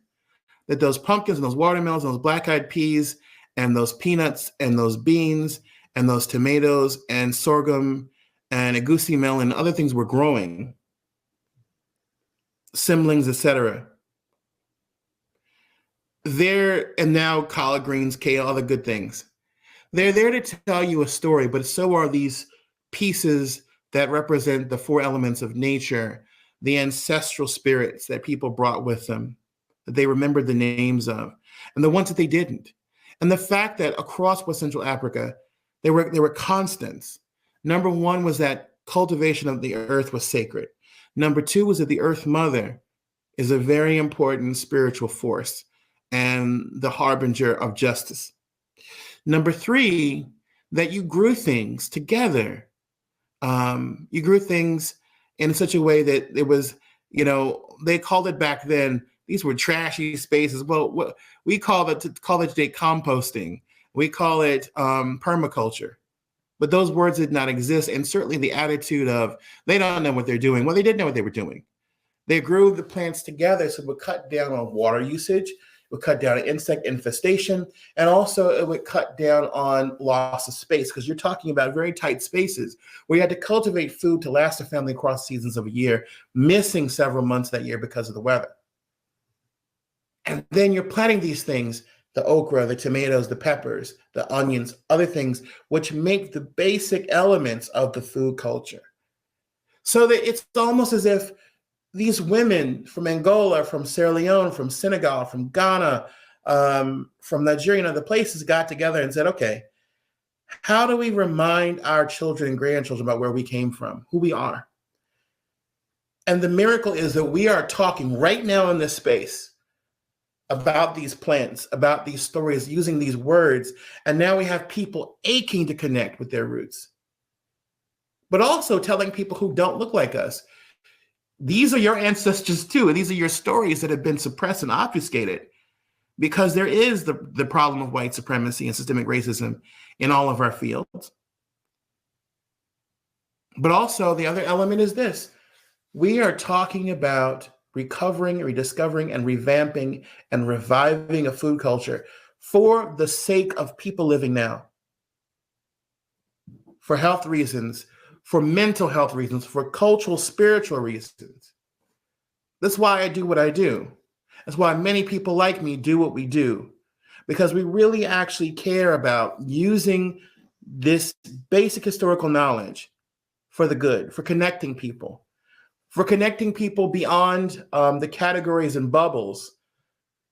that those pumpkins and those watermelons and those black-eyed peas and those peanuts and those beans and those tomatoes and sorghum and egusi melon and other things were growing, cymlings, etc. And now collard greens, kale, other good things. They're there to tell you a story, but so are these pieces that represent the four elements of nature, the ancestral spirits that people brought with them, that they remembered the names of, and the ones that they didn't. And the fact that across West Central Africa, there were constants. Number one was that cultivation of the earth was sacred. Number two was that the Earth Mother is a very important spiritual force and the harbinger of justice. Number three, that you grew things together. You grew things in such a way that it was, they called it back then, these were trashy spaces. Well, we call it today composting. We call it permaculture. But those words did not exist. And certainly the attitude of, they don't know what they're doing. Well, they did know what they were doing. They grew the plants together so it would cut down on water usage, it would cut down on insect infestation, and also it would cut down on loss of space, because you're talking about very tight spaces where you had to cultivate food to last a family across seasons of a year, missing several months that year because of the weather. And then you're planting these things, the okra, the tomatoes, the peppers, the onions, other things, which make the basic elements of the food culture. So that it's almost as if these women from Angola, from Sierra Leone, from Senegal, from Ghana, from Nigeria and other places got together and said, okay, how do we remind our children and grandchildren about where we came from, who we are? And the miracle is that we are talking right now in this space about these plants, about these stories, using these words. And now we have people aching to connect with their roots, but also telling people who don't look like us, these are your ancestors too. And these are your stories that have been suppressed and obfuscated, because there is the problem of white supremacy and systemic racism in all of our fields. But also the other element is this: we are talking about recovering, rediscovering, and revamping and reviving a food culture for the sake of people living now, for health reasons, for mental health reasons, for cultural, spiritual reasons. That's why I do what I do. That's why many people like me do what we do, because we really actually care about using this basic historical knowledge for the good, for connecting people beyond the categories and bubbles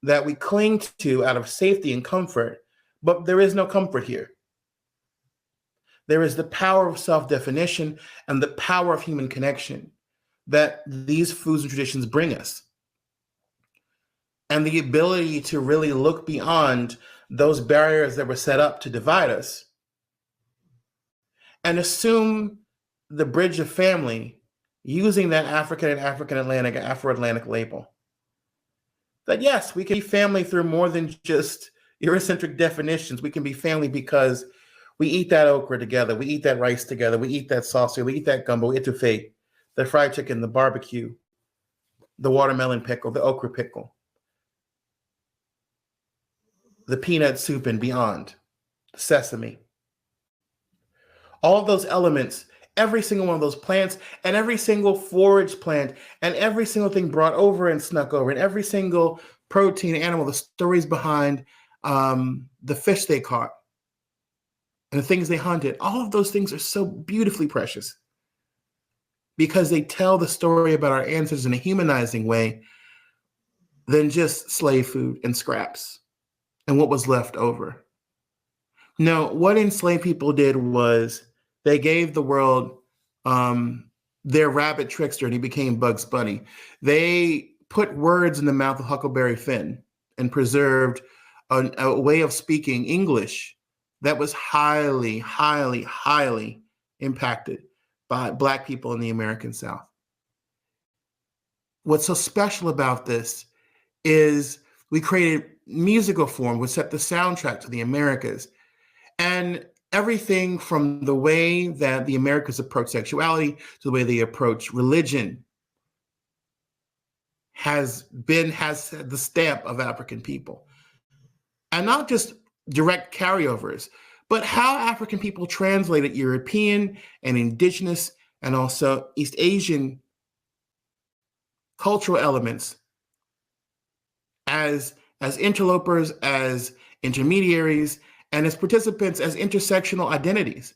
that we cling to out of safety and comfort. But there is no comfort here. There is the power of self-definition and the power of human connection that these foods and traditions bring us. And the ability to really look beyond those barriers that were set up to divide us and assume the bridge of family using that African and African-Atlantic, Afro-Atlantic label. That yes, we can be family through more than just Eurocentric definitions. We can be family because we eat that okra together, we eat that rice together, we eat that sauce, we eat that gumbo, we etouffee, the fried chicken, the barbecue, the watermelon pickle, the okra pickle, the peanut soup and beyond, sesame. All of those elements, every single one of those plants and every single forage plant and every single thing brought over and snuck over and every single protein animal, the stories behind the fish they caught and the things they hunted, all of those things are so beautifully precious because they tell the story about our ancestors in a humanizing way than just slave food and scraps and what was left over. No, what enslaved people did was they gave the world their rabbit trickster and he became Bugs Bunny. They put words in the mouth of Huckleberry Finn and preserved a way of speaking English that was highly, highly, highly impacted by Black people in the American South. What's so special about this is we created musical form, which set the soundtrack to the Americas. And everything from the way that the Americas approach sexuality to the way they approach religion has the stamp of African people. And not just direct carryovers, but how African people translated European and indigenous and also East Asian cultural elements as interlopers, as intermediaries, and as participants, as intersectional identities.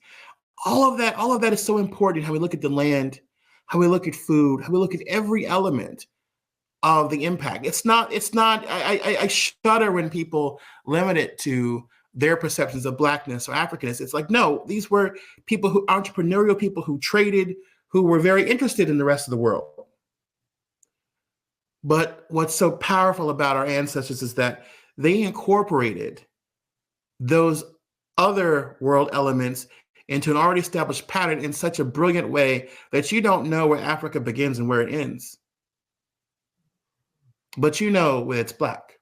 All of that is so important, how we look at the land, how we look at food, how we look at every element of the impact. I shudder when people limit it to their perceptions of Blackness or Africanness. It's like, no, these were entrepreneurial people who traded, who were very interested in the rest of the world. But what's so powerful about our ancestors is that they incorporated those other world elements into an already established pattern in such a brilliant way that you don't know where Africa begins and where it ends. But you know where it's Black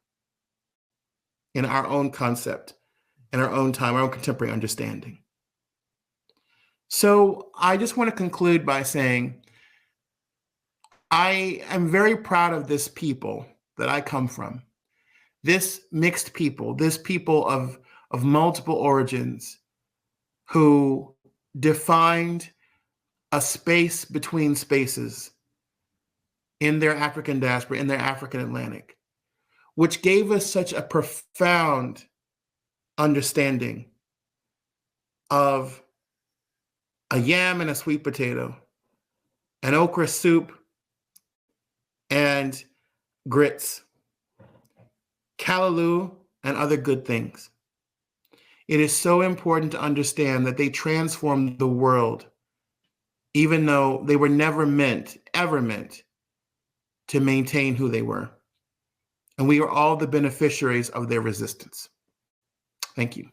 in our own concept, in our own time, our own contemporary understanding. So I just want to conclude by saying, I am very proud of this people that I come from, this mixed people, this people of multiple origins who defined a space between spaces in their African diaspora, in their African Atlantic, which gave us such a profound understanding of a yam and a sweet potato, an okra soup and grits, callaloo, and other good things. It is so important to understand that they transformed the world, even though they were never meant, ever meant, to maintain who they were. And we are all the beneficiaries of their resistance. Thank you.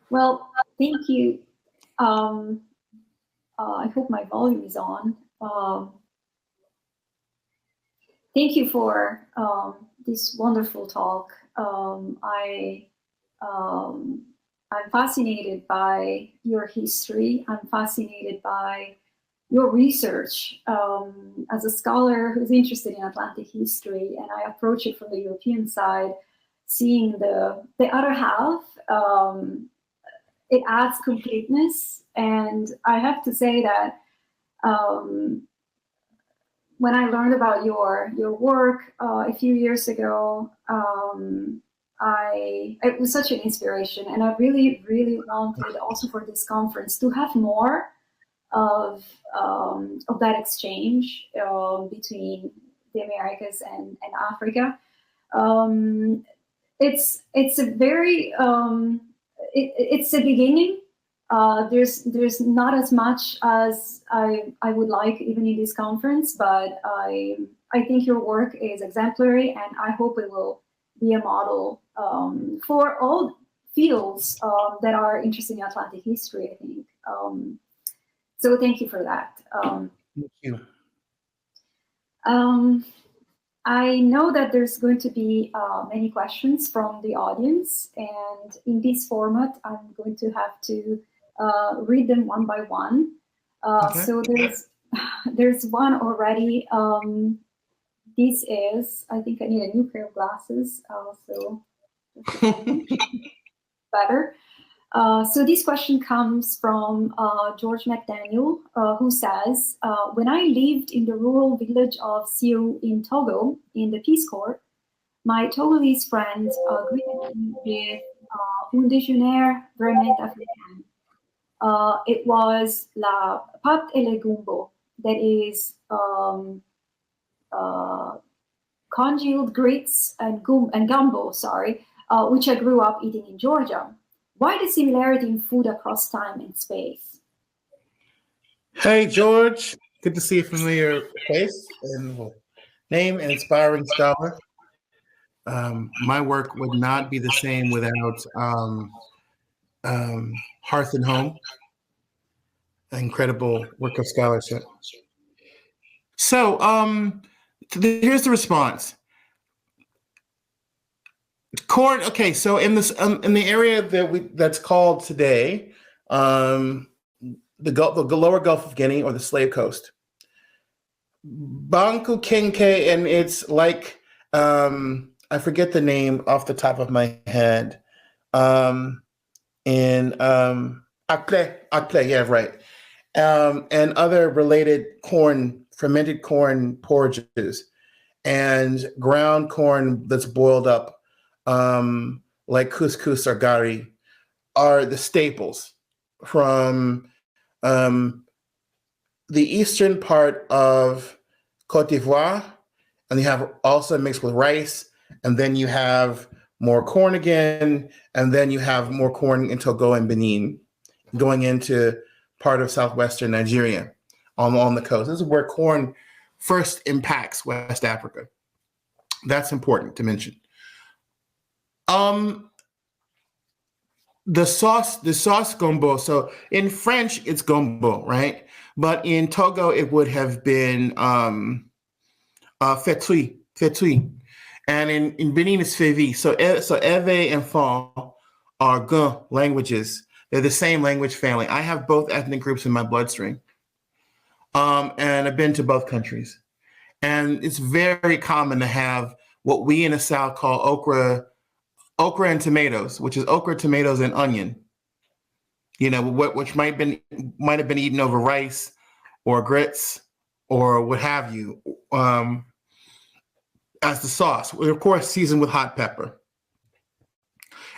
Well, thank you. I hope my volume is on. Thank you for this wonderful talk. I'm fascinated by your history. I'm fascinated by your research as a scholar who's interested in Atlantic history, and I approach it from the European side, seeing the other half. It adds completeness, and I have to say that when I learned about your work a few years ago, it was such an inspiration, and I really, really wanted also for this conference to have more of that exchange between the Americas and Africa. It's a very it's a beginning. There's not as much as I would like even in this conference, but I think your work is exemplary, and I hope it will be a model for all fields that are interested in Atlantic history, I think. So thank you for that. Thank you. I know that there's going to be many questions from the audience, and in this format, I'm going to have to read them one by one. Okay. So there's one already. This is, I think I need a new pair of glasses, so better. So this question comes from George McDaniel, who says, when I lived in the rural village of Siou in Togo, in the Peace Corps, my Togolese friends greeted me with un déjeuner vraiment africain. It was la pâte et le gumbo, that is congealed grits and gumbo, which I grew up eating in Georgia. Why the similarity in food across time and space? Hey, George. Good to see a familiar face and name, and inspiring scholar. My work would not be the same without Hearth and Home, an incredible work of scholarship. So here's the response. Corn. Okay, so in this in the area that's called today the lower Gulf of Guinea, or the Slave Coast, Banku Kenke, and it's like I forget the name off the top of my head. In Akple, yeah, right, and other related fermented corn porridges, and ground corn that's boiled up, like couscous or gari, are the staples from the eastern part of Côte d'Ivoire, and you have also mixed with rice, and then you have more corn again, and then you have more corn in Togo and Benin, going into part of southwestern Nigeria. on the coast. This is where corn first impacts West Africa. That's important to mention. The sauce gombo. So in French, it's gombo, right? But in Togo, it would have been fetui. And in Benin, it's fevi. So Ewe and Fon are Gun languages. They're the same language family. I have both ethnic groups in my bloodstream. And I've been to both countries. And it's very common to have what we in the South call okra and tomatoes, which is okra, tomatoes, and onion. Which might have been eaten over rice or grits or what have you, as the sauce. Of course, seasoned with hot pepper.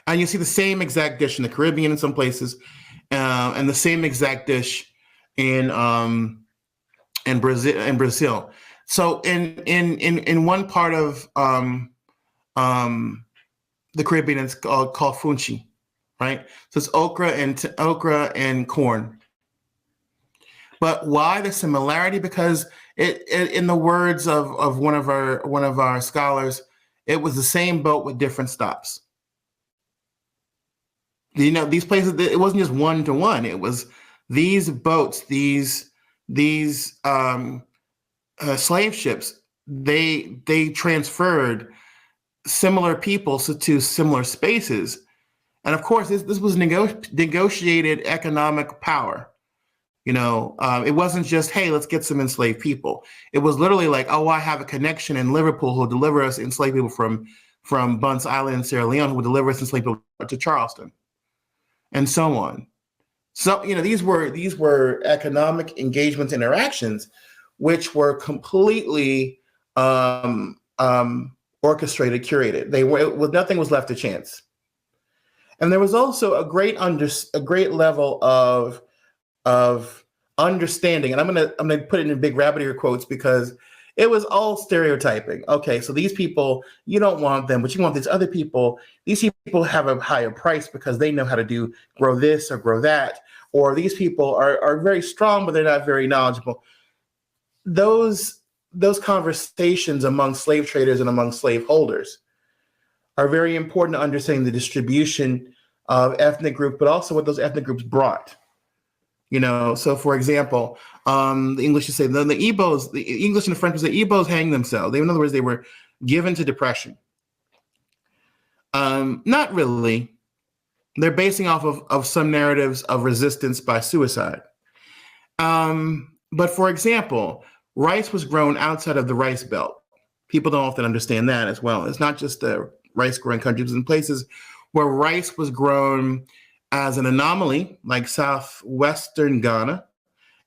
And you see the same exact dish in the Caribbean in some places, and the same exact dish in Brazil. So in one part of the Caribbean, it's called funchi, right? So it's okra and corn. But why the similarity? Because it in the words of one of our scholars, it was the same boat with different stops. These places, it wasn't just one to one. It was these boats, these slave ships. They transferred similar people to similar spaces, and of course, this was negotiated economic power. It wasn't just, hey, let's get some enslaved people. It was literally like, oh, I have a connection in Liverpool who'll deliver us enslaved people from Bunce Island in Sierra Leone, who will deliver us enslaved people to Charleston, and so on. So, these were economic engagements, interactions, which were completely orchestrated, curated. Nothing was left to chance. And there was also a great level of understanding, and I'm gonna put it in big rabbit ear quotes because it was all stereotyping. Okay, so these people, you don't want them, but you want these other people. These people have a higher price because they know how to grow this or grow that, or these people are very strong, but they're not very knowledgeable. Those conversations among slave traders and among slave holders are very important to understanding the distribution of ethnic groups, but also what those ethnic groups brought. So for example, the English would say the Igbos, the English and the French would say Igbos hang themselves. In other words, they were given to depression. Not really. They're basing off of some narratives of resistance by suicide. But for example, rice was grown outside of the rice belt. People don't often understand that as well. It's not just the rice growing countries, in places where rice was grown as an anomaly, like southwestern Ghana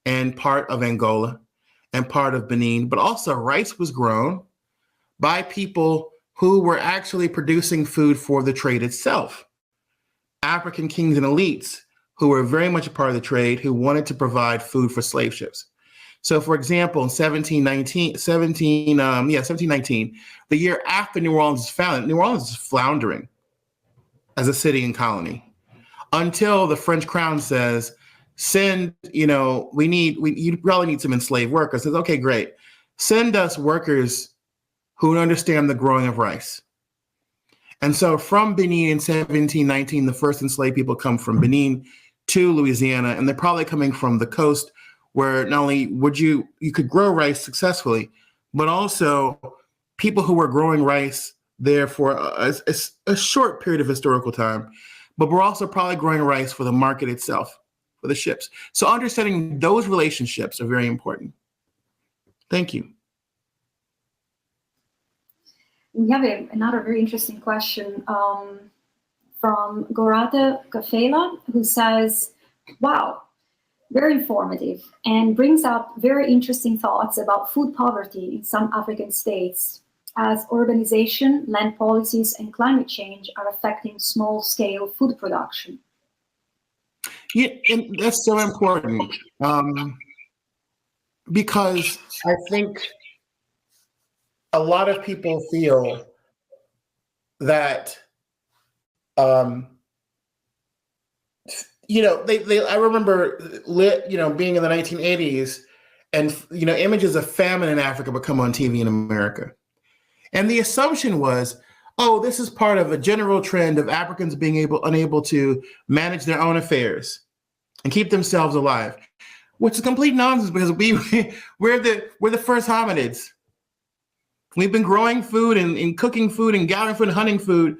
and part of Angola and part of Benin. But also rice was grown by people who were actually producing food for the trade itself. African kings and elites who were very much a part of the trade, who wanted to provide food for slave ships. So, for example, in 1719, the year after New Orleans was founded, New Orleans is floundering as a city and colony until the French crown says, you probably need some enslaved workers. Says, okay, great. Send us workers who understand the growing of rice. And so from Benin in 1719, the first enslaved people come from Benin to Louisiana, and they're probably coming from the coast, where not only you could grow rice successfully, but also people who were growing rice there for a short period of historical time, but we're also probably growing rice for the market itself, for the ships. So understanding those relationships are very important. Thank you. We have another very interesting question from Gorata Kafela, who says, wow, very informative, and brings up very interesting thoughts about food poverty in some African states, as urbanization, land policies, and climate change are affecting small-scale food production. Yeah, and that's so important, because I think a lot of people feel that, I remember being in the 1980s and images of famine in Africa would come on TV in America. And the assumption was, oh, this is part of a general trend of Africans being unable to manage their own affairs and keep themselves alive, which is complete nonsense because we're the first hominids. We've been growing food and cooking food and gathering food and hunting food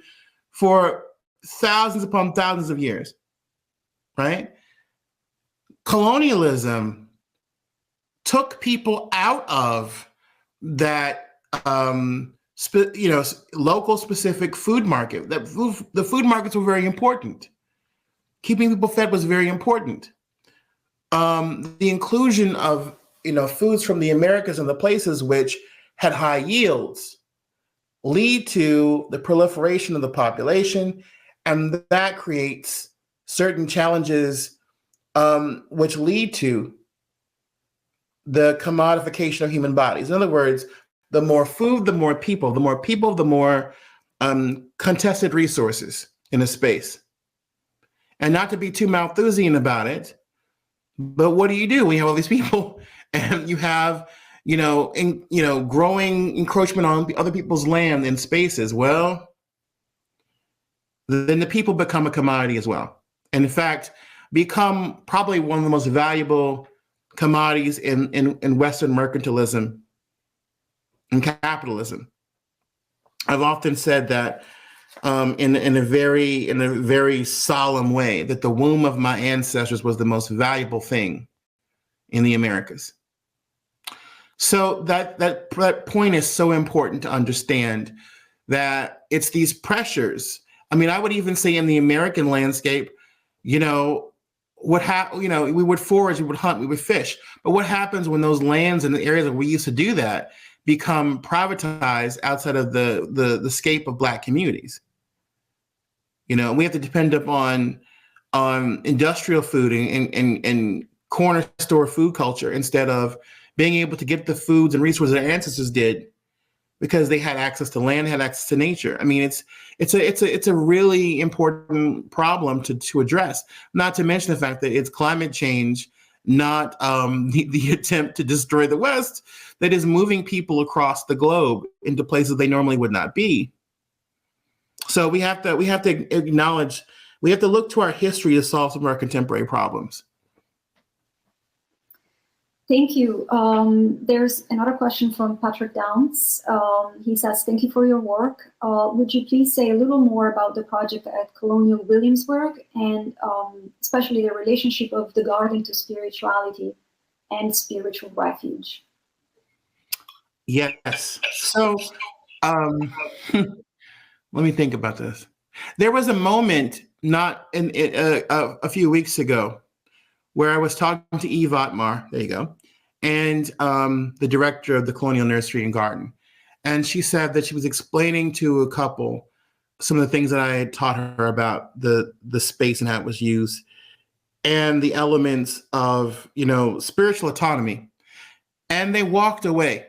for thousands upon thousands of years, right? Colonialism took people out of that, local specific food market. The food markets were very important. Keeping people fed was very important. The inclusion of foods from the Americas and the places which had high yields lead to the proliferation of the population, and that creates certain challenges which lead to the commodification of human bodies. In other words, the more food, the more people, the more contested resources in a space. And not to be too Malthusian about it, but what do? We have all these people, and you have, growing encroachment on other people's land and spaces. Well, then the people become a commodity as well. And in fact, become probably one of the most valuable commodities in Western mercantilism and capitalism. I've often said that in a very solemn way, that the womb of my ancestors was the most valuable thing in the Americas. So that point is so important to understand, that it's these pressures. I mean, I would even say in the American landscape, we would forage, we would hunt, we would fish. But what happens when those lands and the areas that we used to do that become privatized outside of the scape of Black communities? We have to depend upon industrial food and corner store food culture instead of being able to get the foods and resources their ancestors did, because they had access to land, had access to nature. I mean, it's a really important problem to address. Not to mention the fact that it's climate change, not the attempt to destroy the West, that is moving people across the globe into places they normally would not be. So we have to acknowledge, we have to look to our history to solve some of our contemporary problems. Thank you. There's another question from Patrick Downs. He says, thank you for your work. Would you please say a little more about the project at Colonial Williamsburg, and especially the relationship of the garden to spirituality and spiritual refuge? Yes. So let me think about this. There was a moment a few weeks ago where I was talking to Eve Otmar, there you go, and the director of the Colonial Nursery and Garden. And she said that she was explaining to a couple some of the things that I had taught her about the space and how it was used, and the elements of, spiritual autonomy. And they walked away.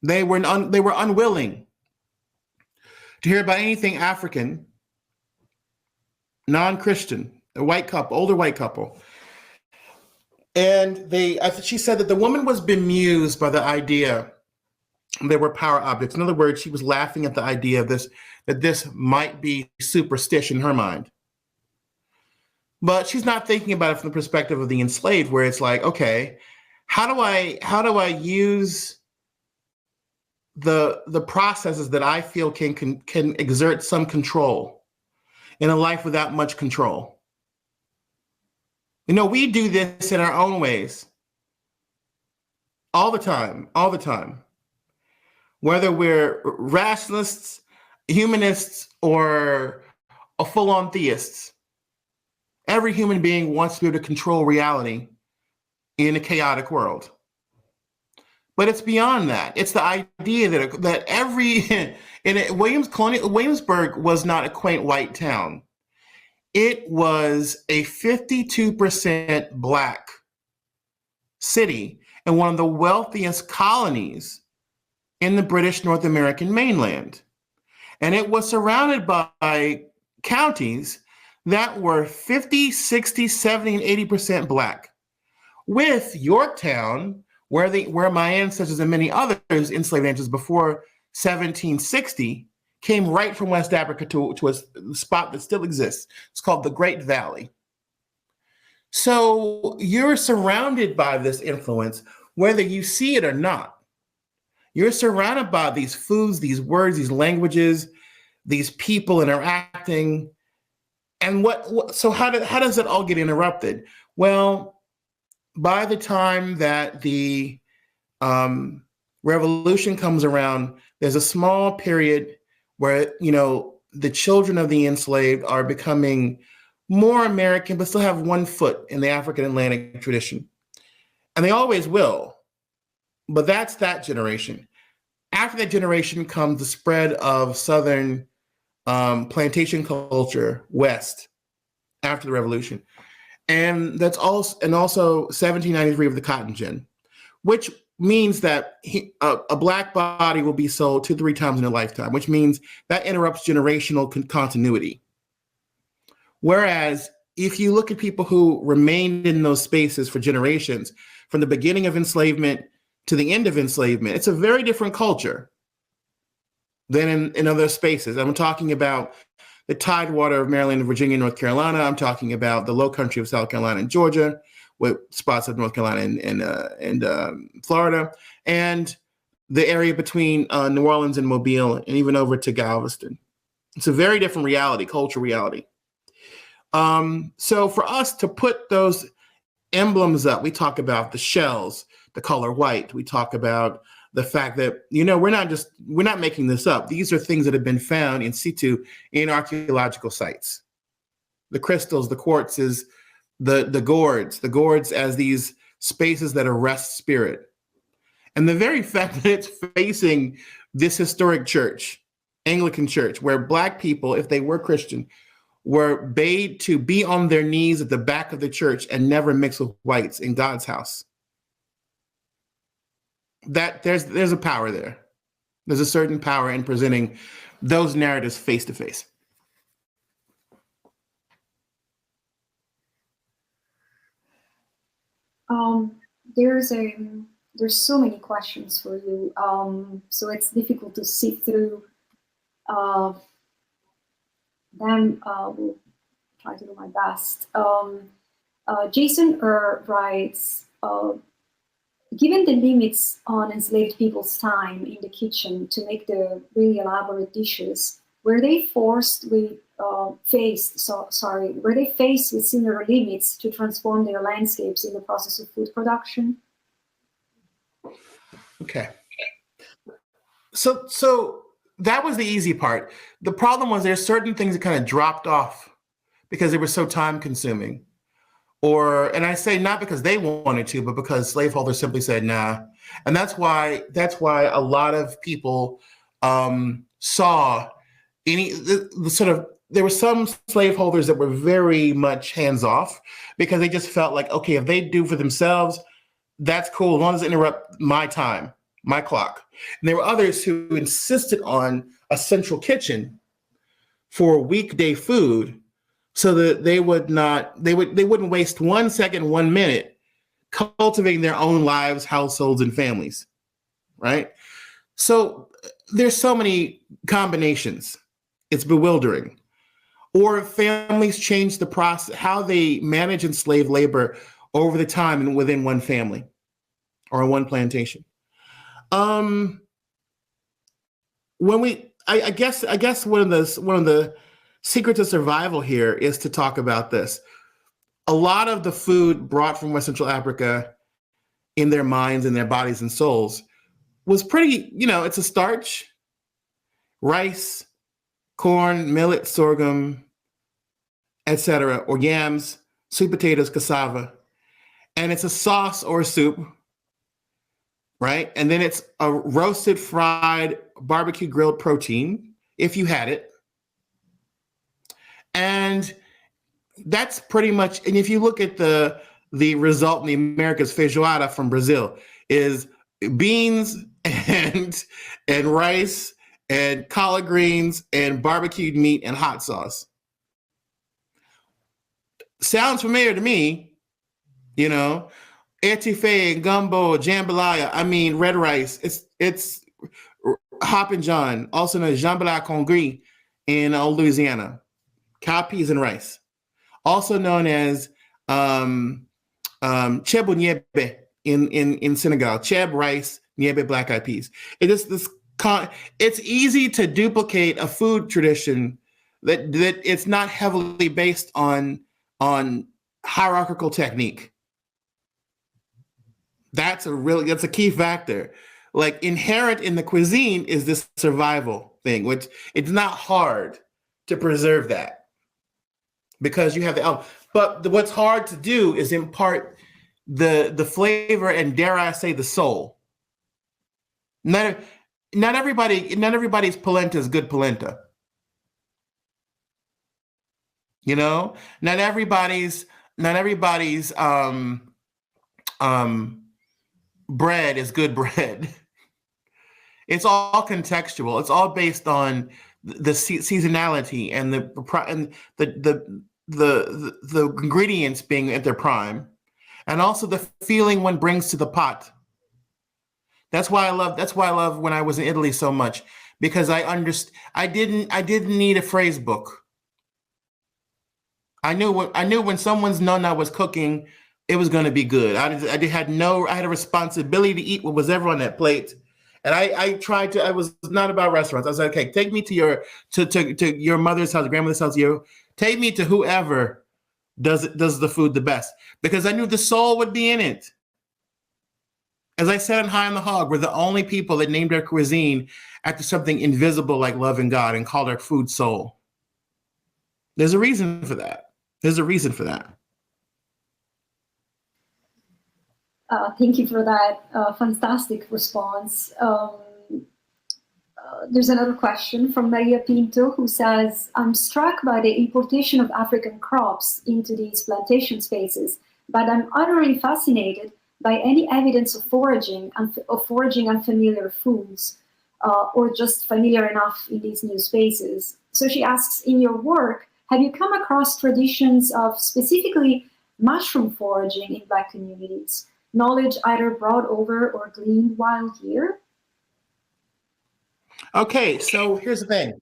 They were unwilling to hear about anything African, non-Christian, older white couple. And she said that the woman was bemused by the idea there were power objects. In other words, she was laughing at the idea of that this might be superstition in her mind. But she's not thinking about it from the perspective of the enslaved, where it's like, okay, how do I use the processes that I feel can exert some control in a life without much control? We do this in our own ways all the time, whether we're rationalists, humanists, or full-on theists. Every human being wants to be able to control reality in a chaotic world. But it's beyond that. It's the idea that Williamsburg was not a quaint white town. It was a 52% Black city and one of the wealthiest colonies in the British North American mainland. And it was surrounded by counties that were 50, 60, 70, and 80% Black. with Yorktown, where my ancestors and many others enslaved ancestors before 1760 came right from West Africa to a spot that still exists. It's called the Great Valley. So you're surrounded by this influence, whether you see it or not. You're surrounded by these foods, these words, these languages, these people interacting. And so how does it all get interrupted? Well, by the time that the revolution comes around, there's a small period where, the children of the enslaved are becoming more American, but still have one foot in the African Atlantic tradition. And they always will. But that's that generation. After that generation comes the spread of Southern plantation culture west after the revolution. And also 1793 of the cotton gin, which means that a Black body will be sold 2-3 times in a lifetime, which means that interrupts generational continuity. Whereas if you look at people who remained in those spaces for generations, from the beginning of enslavement to the end of enslavement, it's a very different culture than in other spaces. I'm talking about the Tidewater of Maryland, Virginia, North Carolina. I'm talking about the low country of South Carolina and Georgia, with spots of North Carolina and Florida, and the area between New Orleans and Mobile, and even over to Galveston. It's a very different reality, cultural reality. So for us to put those emblems up, we talk about the shells, the color white. We talk about the fact that, we're not making this up. These are things that have been found in situ in archaeological sites. The crystals, the quartzes, the gourds as these spaces that arrest spirit. And the very fact that it's facing this historic church, Anglican church, where Black people, if they were Christian, were bade to be on their knees at the back of the church and never mix with whites in God's house. That there's a power there. There's a certain power in presenting those narratives face to face. There's so many questions for you, so it's difficult to sift through them. We'll try to do my best. Jason writes, given the limits on enslaved people's time in the kitchen to make the really elaborate dishes, were they faced with similar limits to transform their landscapes in the process of food production? Okay. So that was the easy part. The problem was there's certain things that kind of dropped off because they were so time consuming. And I say not because they wanted to, but because slaveholders simply said, nah. And that's why a lot of people saw there were some slaveholders that were very much hands off because they just felt like, okay, if they do for themselves, that's cool, as long as it interrupt my time, my clock. And there were others who insisted on a central kitchen for weekday food so that they wouldn't waste 1 second, 1 minute cultivating their own lives, households, and families, right? So there's so many combinations. It's bewildering. Or families change the process, how they manage enslaved labor over the time and within one family or one plantation. I guess one of the secrets of survival here is to talk about this. A lot of the food brought from West Central Africa in their minds and their bodies and souls was pretty, it's a starch, rice, corn, millet, sorghum, etc., or yams, sweet potatoes, cassava. And it's a sauce or a soup, right? And then it's a roasted, fried, barbecue grilled protein, if you had it. And that's pretty much, and if you look at the result in the Americas, feijoada from Brazil is beans and rice and collard greens and barbecued meat and hot sauce. Sounds familiar to me, etouffee, gumbo, jambalaya. I mean, red rice. It's Hoppin' John, also known as jambalaya congri in Louisiana. Cowpeas and rice. Also known as chebo niebe in Senegal. Cheb, rice, niebe, black eyed peas. It's easy to duplicate a food tradition that it's not heavily based on hierarchical technique. That's a key factor. Like inherent in the cuisine is this survival thing, which it's not hard to preserve that because you have but what's hard to do is impart the flavor and, dare I say, the soul. Not everybody's polenta is good polenta. You know, not everybody's bread is good bread. It's all contextual. It's all based on the seasonality and the ingredients being at their prime, and also the feeling one brings to the pot. That's why I love when I was in Italy so much, because I didn't need a phrase book. I knew when someone's nonna was cooking, it was going to be good. I had a responsibility to eat what was ever on that plate. And I was not about restaurants. I was like, okay, take me to your mother's house, grandmother's house, take me to whoever does the food the best, because I knew the soul would be in it. As I said on High on the Hog, we're the only people that named our cuisine after something invisible like love and God and called our food soul. There's a reason for that. Thank you for that fantastic response. There's another question from Maria Pinto, who says, I'm struck by the importation of African crops into these plantation spaces, but I'm utterly fascinated by any evidence of foraging unfamiliar foods, or just familiar enough in these new spaces. So she asks, in your work, have you come across traditions of specifically mushroom foraging in Black communities? Knowledge either brought over or gleaned while here? Okay, so here's the thing.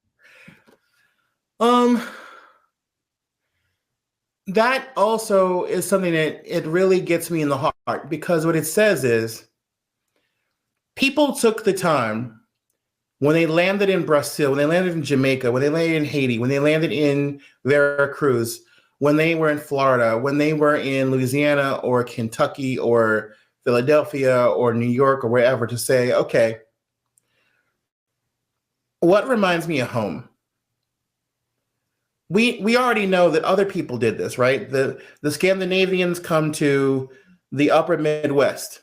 That also is something that it really gets me in the heart, because what it says is people took the time when they landed in Brazil, when they landed in Jamaica, when they landed in Haiti, when they landed in Veracruz, when they were in Florida, when they were in Louisiana or Kentucky or Philadelphia or New York or wherever, to say, okay, what reminds me of home? We already know that other people did this, right? The Scandinavians come to the upper Midwest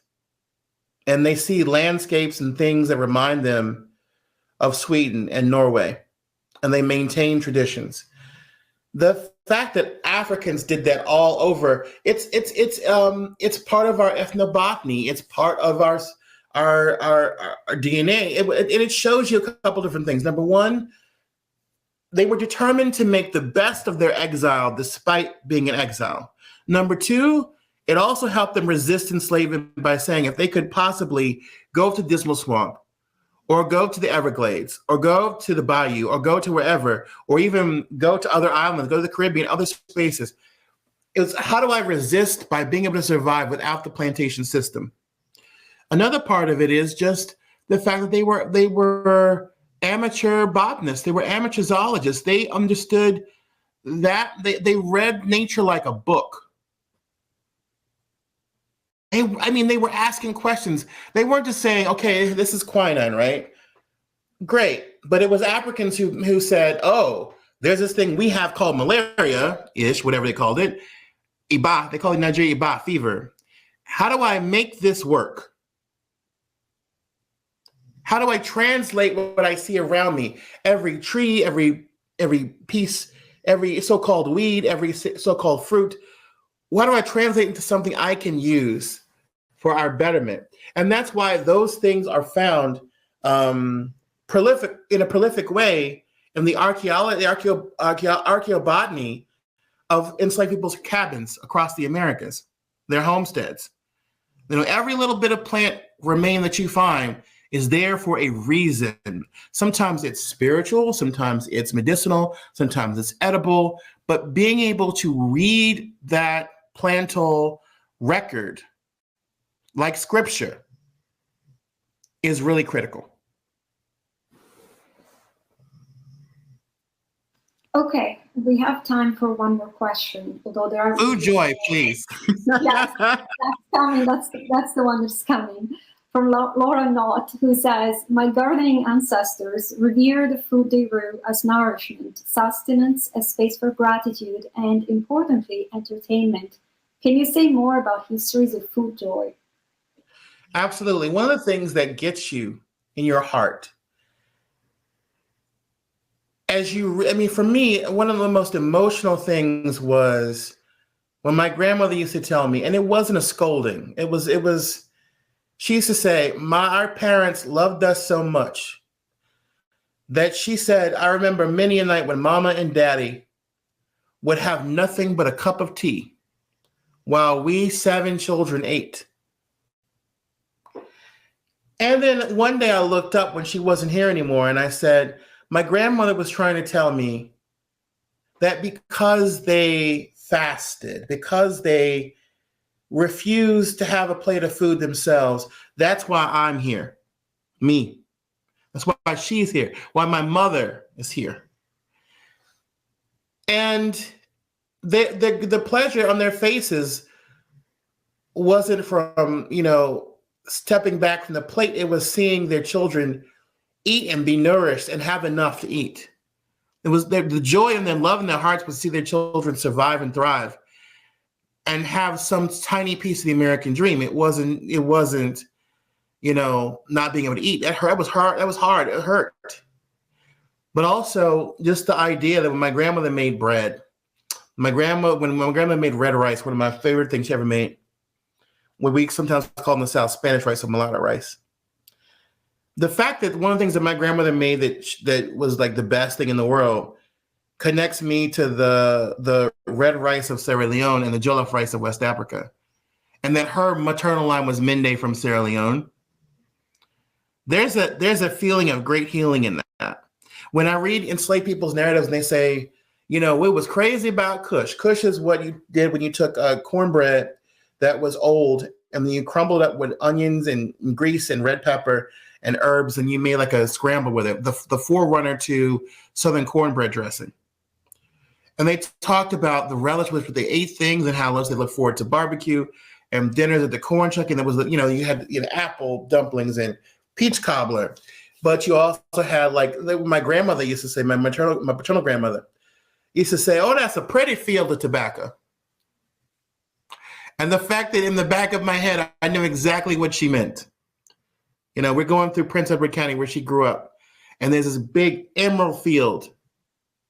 and they see landscapes and things that remind them of Sweden and Norway, and they maintain traditions. The fact that Africans did that all over, it's part of our ethnobotany. It's part of our DNA. It shows you a couple different things. Number one, they were determined to make the best of their exile despite being in exile. Number two, it also helped them resist enslavement by saying if they could possibly go to Dismal Swamp, or go to the Everglades, or go to the Bayou, or go to wherever, or even go to other islands, go to the Caribbean, other spaces. It was, how do I resist by being able to survive without the plantation system? Another part of it is just the fact that they were amateur botanists, they were amateur zoologists. They understood that they read nature like a book. They were asking questions. They weren't just saying, okay, this is quinine, right? Great. But it was Africans who said, oh, there's this thing we have called malaria-ish, whatever they called it. Iba, they call it Nigeria Iba fever. How do I make this work? How do I translate what I see around me? Every tree, every piece, every so-called weed, every so-called fruit. Why do I translate into something I can use for our betterment? And that's why those things are found in a prolific way in the archaeobotany of enslaved people's cabins across the Americas, their homesteads. Every little bit of plant remain that you find is there for a reason. Sometimes it's spiritual, sometimes it's medicinal, sometimes it's edible, but being able to read that plantal record like scripture is really critical. Okay, we have time for one more question, although there are... Food joy, please. Yes, that's coming. That's the one that's coming. From Laura Knott, who says, my gardening ancestors revere the food they grew as nourishment, sustenance, a space for gratitude, and importantly, entertainment. Can you say more about histories of food joy? Absolutely. One of the things that gets you in your heart, for me, one of the most emotional things was when my grandmother used to tell me, and it wasn't a scolding. She used to say, our parents loved us so much that she said, I remember many a night when mama and daddy would have nothing but a cup of tea while we 7 children ate. And then one day I looked up when she wasn't here anymore and I said, my grandmother was trying to tell me that because they fasted, because they refused to have a plate of food themselves, that's why I'm here. Me. That's why she's here. Why my mother is here. And the pleasure on their faces wasn't from, stepping back from the plate. It was seeing their children eat and be nourished and have enough to eat. It was the joy in their love in their hearts was to see their children survive and thrive and have some tiny piece of the American dream. It wasn't, not being able to eat. That was hard. It hurt. But also just the idea that when my grandmother made bread, when my grandmother made red rice, one of my favorite things she ever made, what we sometimes call in the South Spanish rice or mulatto rice. The fact that one of the things that my grandmother made that was like the best thing in the world connects me to the red rice of Sierra Leone and the jollof rice of West Africa. And that her maternal line was Mende from Sierra Leone. There's a feeling of great healing in that. When I read enslaved people's narratives and they say, it was crazy about Kush. Kush is what you did when you took cornbread that was old and then you crumbled up with onions and grease and red pepper and herbs, and you made like a scramble with it, the forerunner to Southern cornbread dressing. And they talked about the relish with which they ate things and how much they looked forward to barbecue and dinners at the corn chuck. And there was, you had apple dumplings and peach cobbler, but you also had my grandmother used to say, my paternal grandmother used to say, oh, that's a pretty field of tobacco. And the fact that in the back of my head, I knew exactly what she meant. We're going through Prince Edward County where she grew up, and there's this big emerald field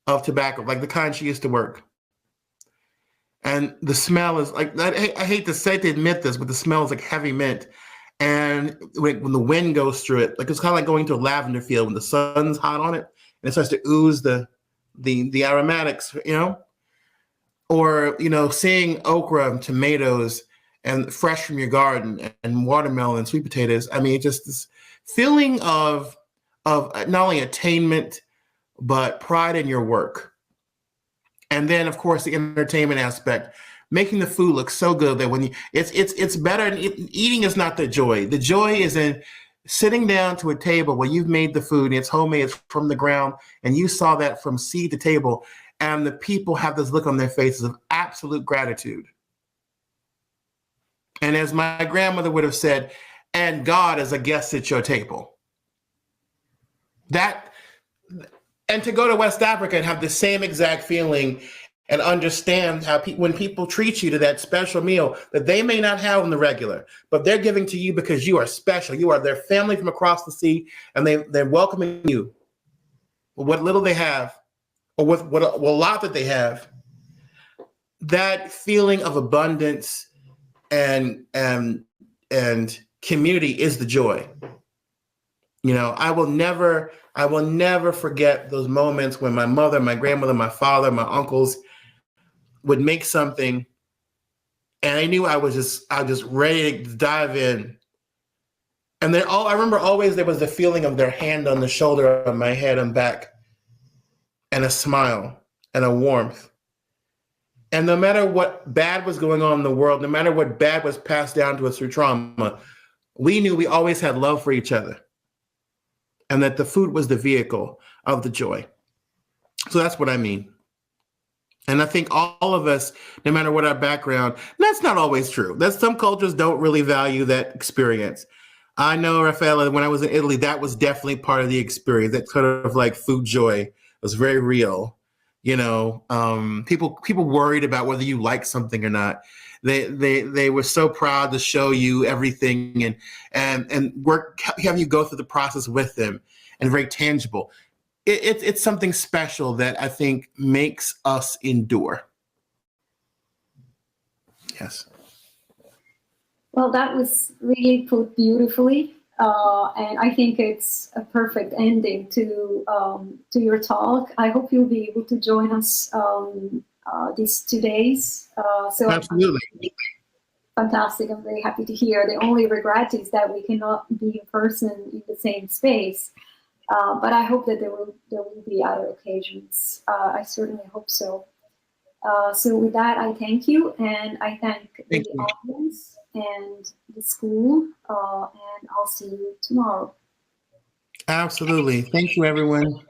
of tobacco, like the kind she used to work. And the smell is like, I hate to admit this, but the smell is like heavy mint. And when the wind goes through it, it's kind of like going to a lavender field when the sun's hot on it, and it starts to ooze the aromatics, or, seeing okra and tomatoes and fresh from your garden and watermelon and sweet potatoes. I mean, just this feeling of not only attainment, but pride in your work. And then, of course, the entertainment aspect, making the food look so good that when it's better. And eating is not the joy. The joy is in sitting down to a table where you've made the food and it's homemade, it's from the ground, and you saw that from seed to table, and the people have this look on their faces of absolute gratitude. And as my grandmother would have said, and God is a guest at your table. And to go to West Africa and have the same exact feeling and understand how when people treat you to that special meal that they may not have on the regular, but they're giving to you because you are special. You are their family from across the sea, and they're welcoming you with what little they have, or with what a lot that they have. That feeling of abundance and community is the joy. I will never forget those moments when my mother, my grandmother, my father, my uncles would make something And I knew I was just ready to dive in. And I remember always there was the feeling of their hand on the shoulder of my head and back, and a smile and a warmth. And no matter what bad was going on in the world, no matter what bad was passed down to us through trauma, we knew we always had love for each other, and that the food was the vehicle of the joy. So that's what I mean. And I think all of us, no matter what our background, that's not always true. That some cultures don't really value that experience. I know, Raffaella, when I was in Italy, that was definitely part of the experience. That sort of like food joy was very real. You know, people worried about whether you like something or not. They were so proud to show you everything and have you go through the process with them, and very tangible. It's something special that I think makes us endure. Yes. Well, that was really put beautifully, and I think it's a perfect ending to your talk. I hope you'll be able to join us these 2 days. So absolutely. Fantastic. I'm very happy to hear. The only regret is that we cannot be in person in the same space. But I hope that there will be other occasions. I certainly hope so. So with that, I thank you, and I thank the audience and the school, and I'll see you tomorrow. Absolutely. Thank you, everyone.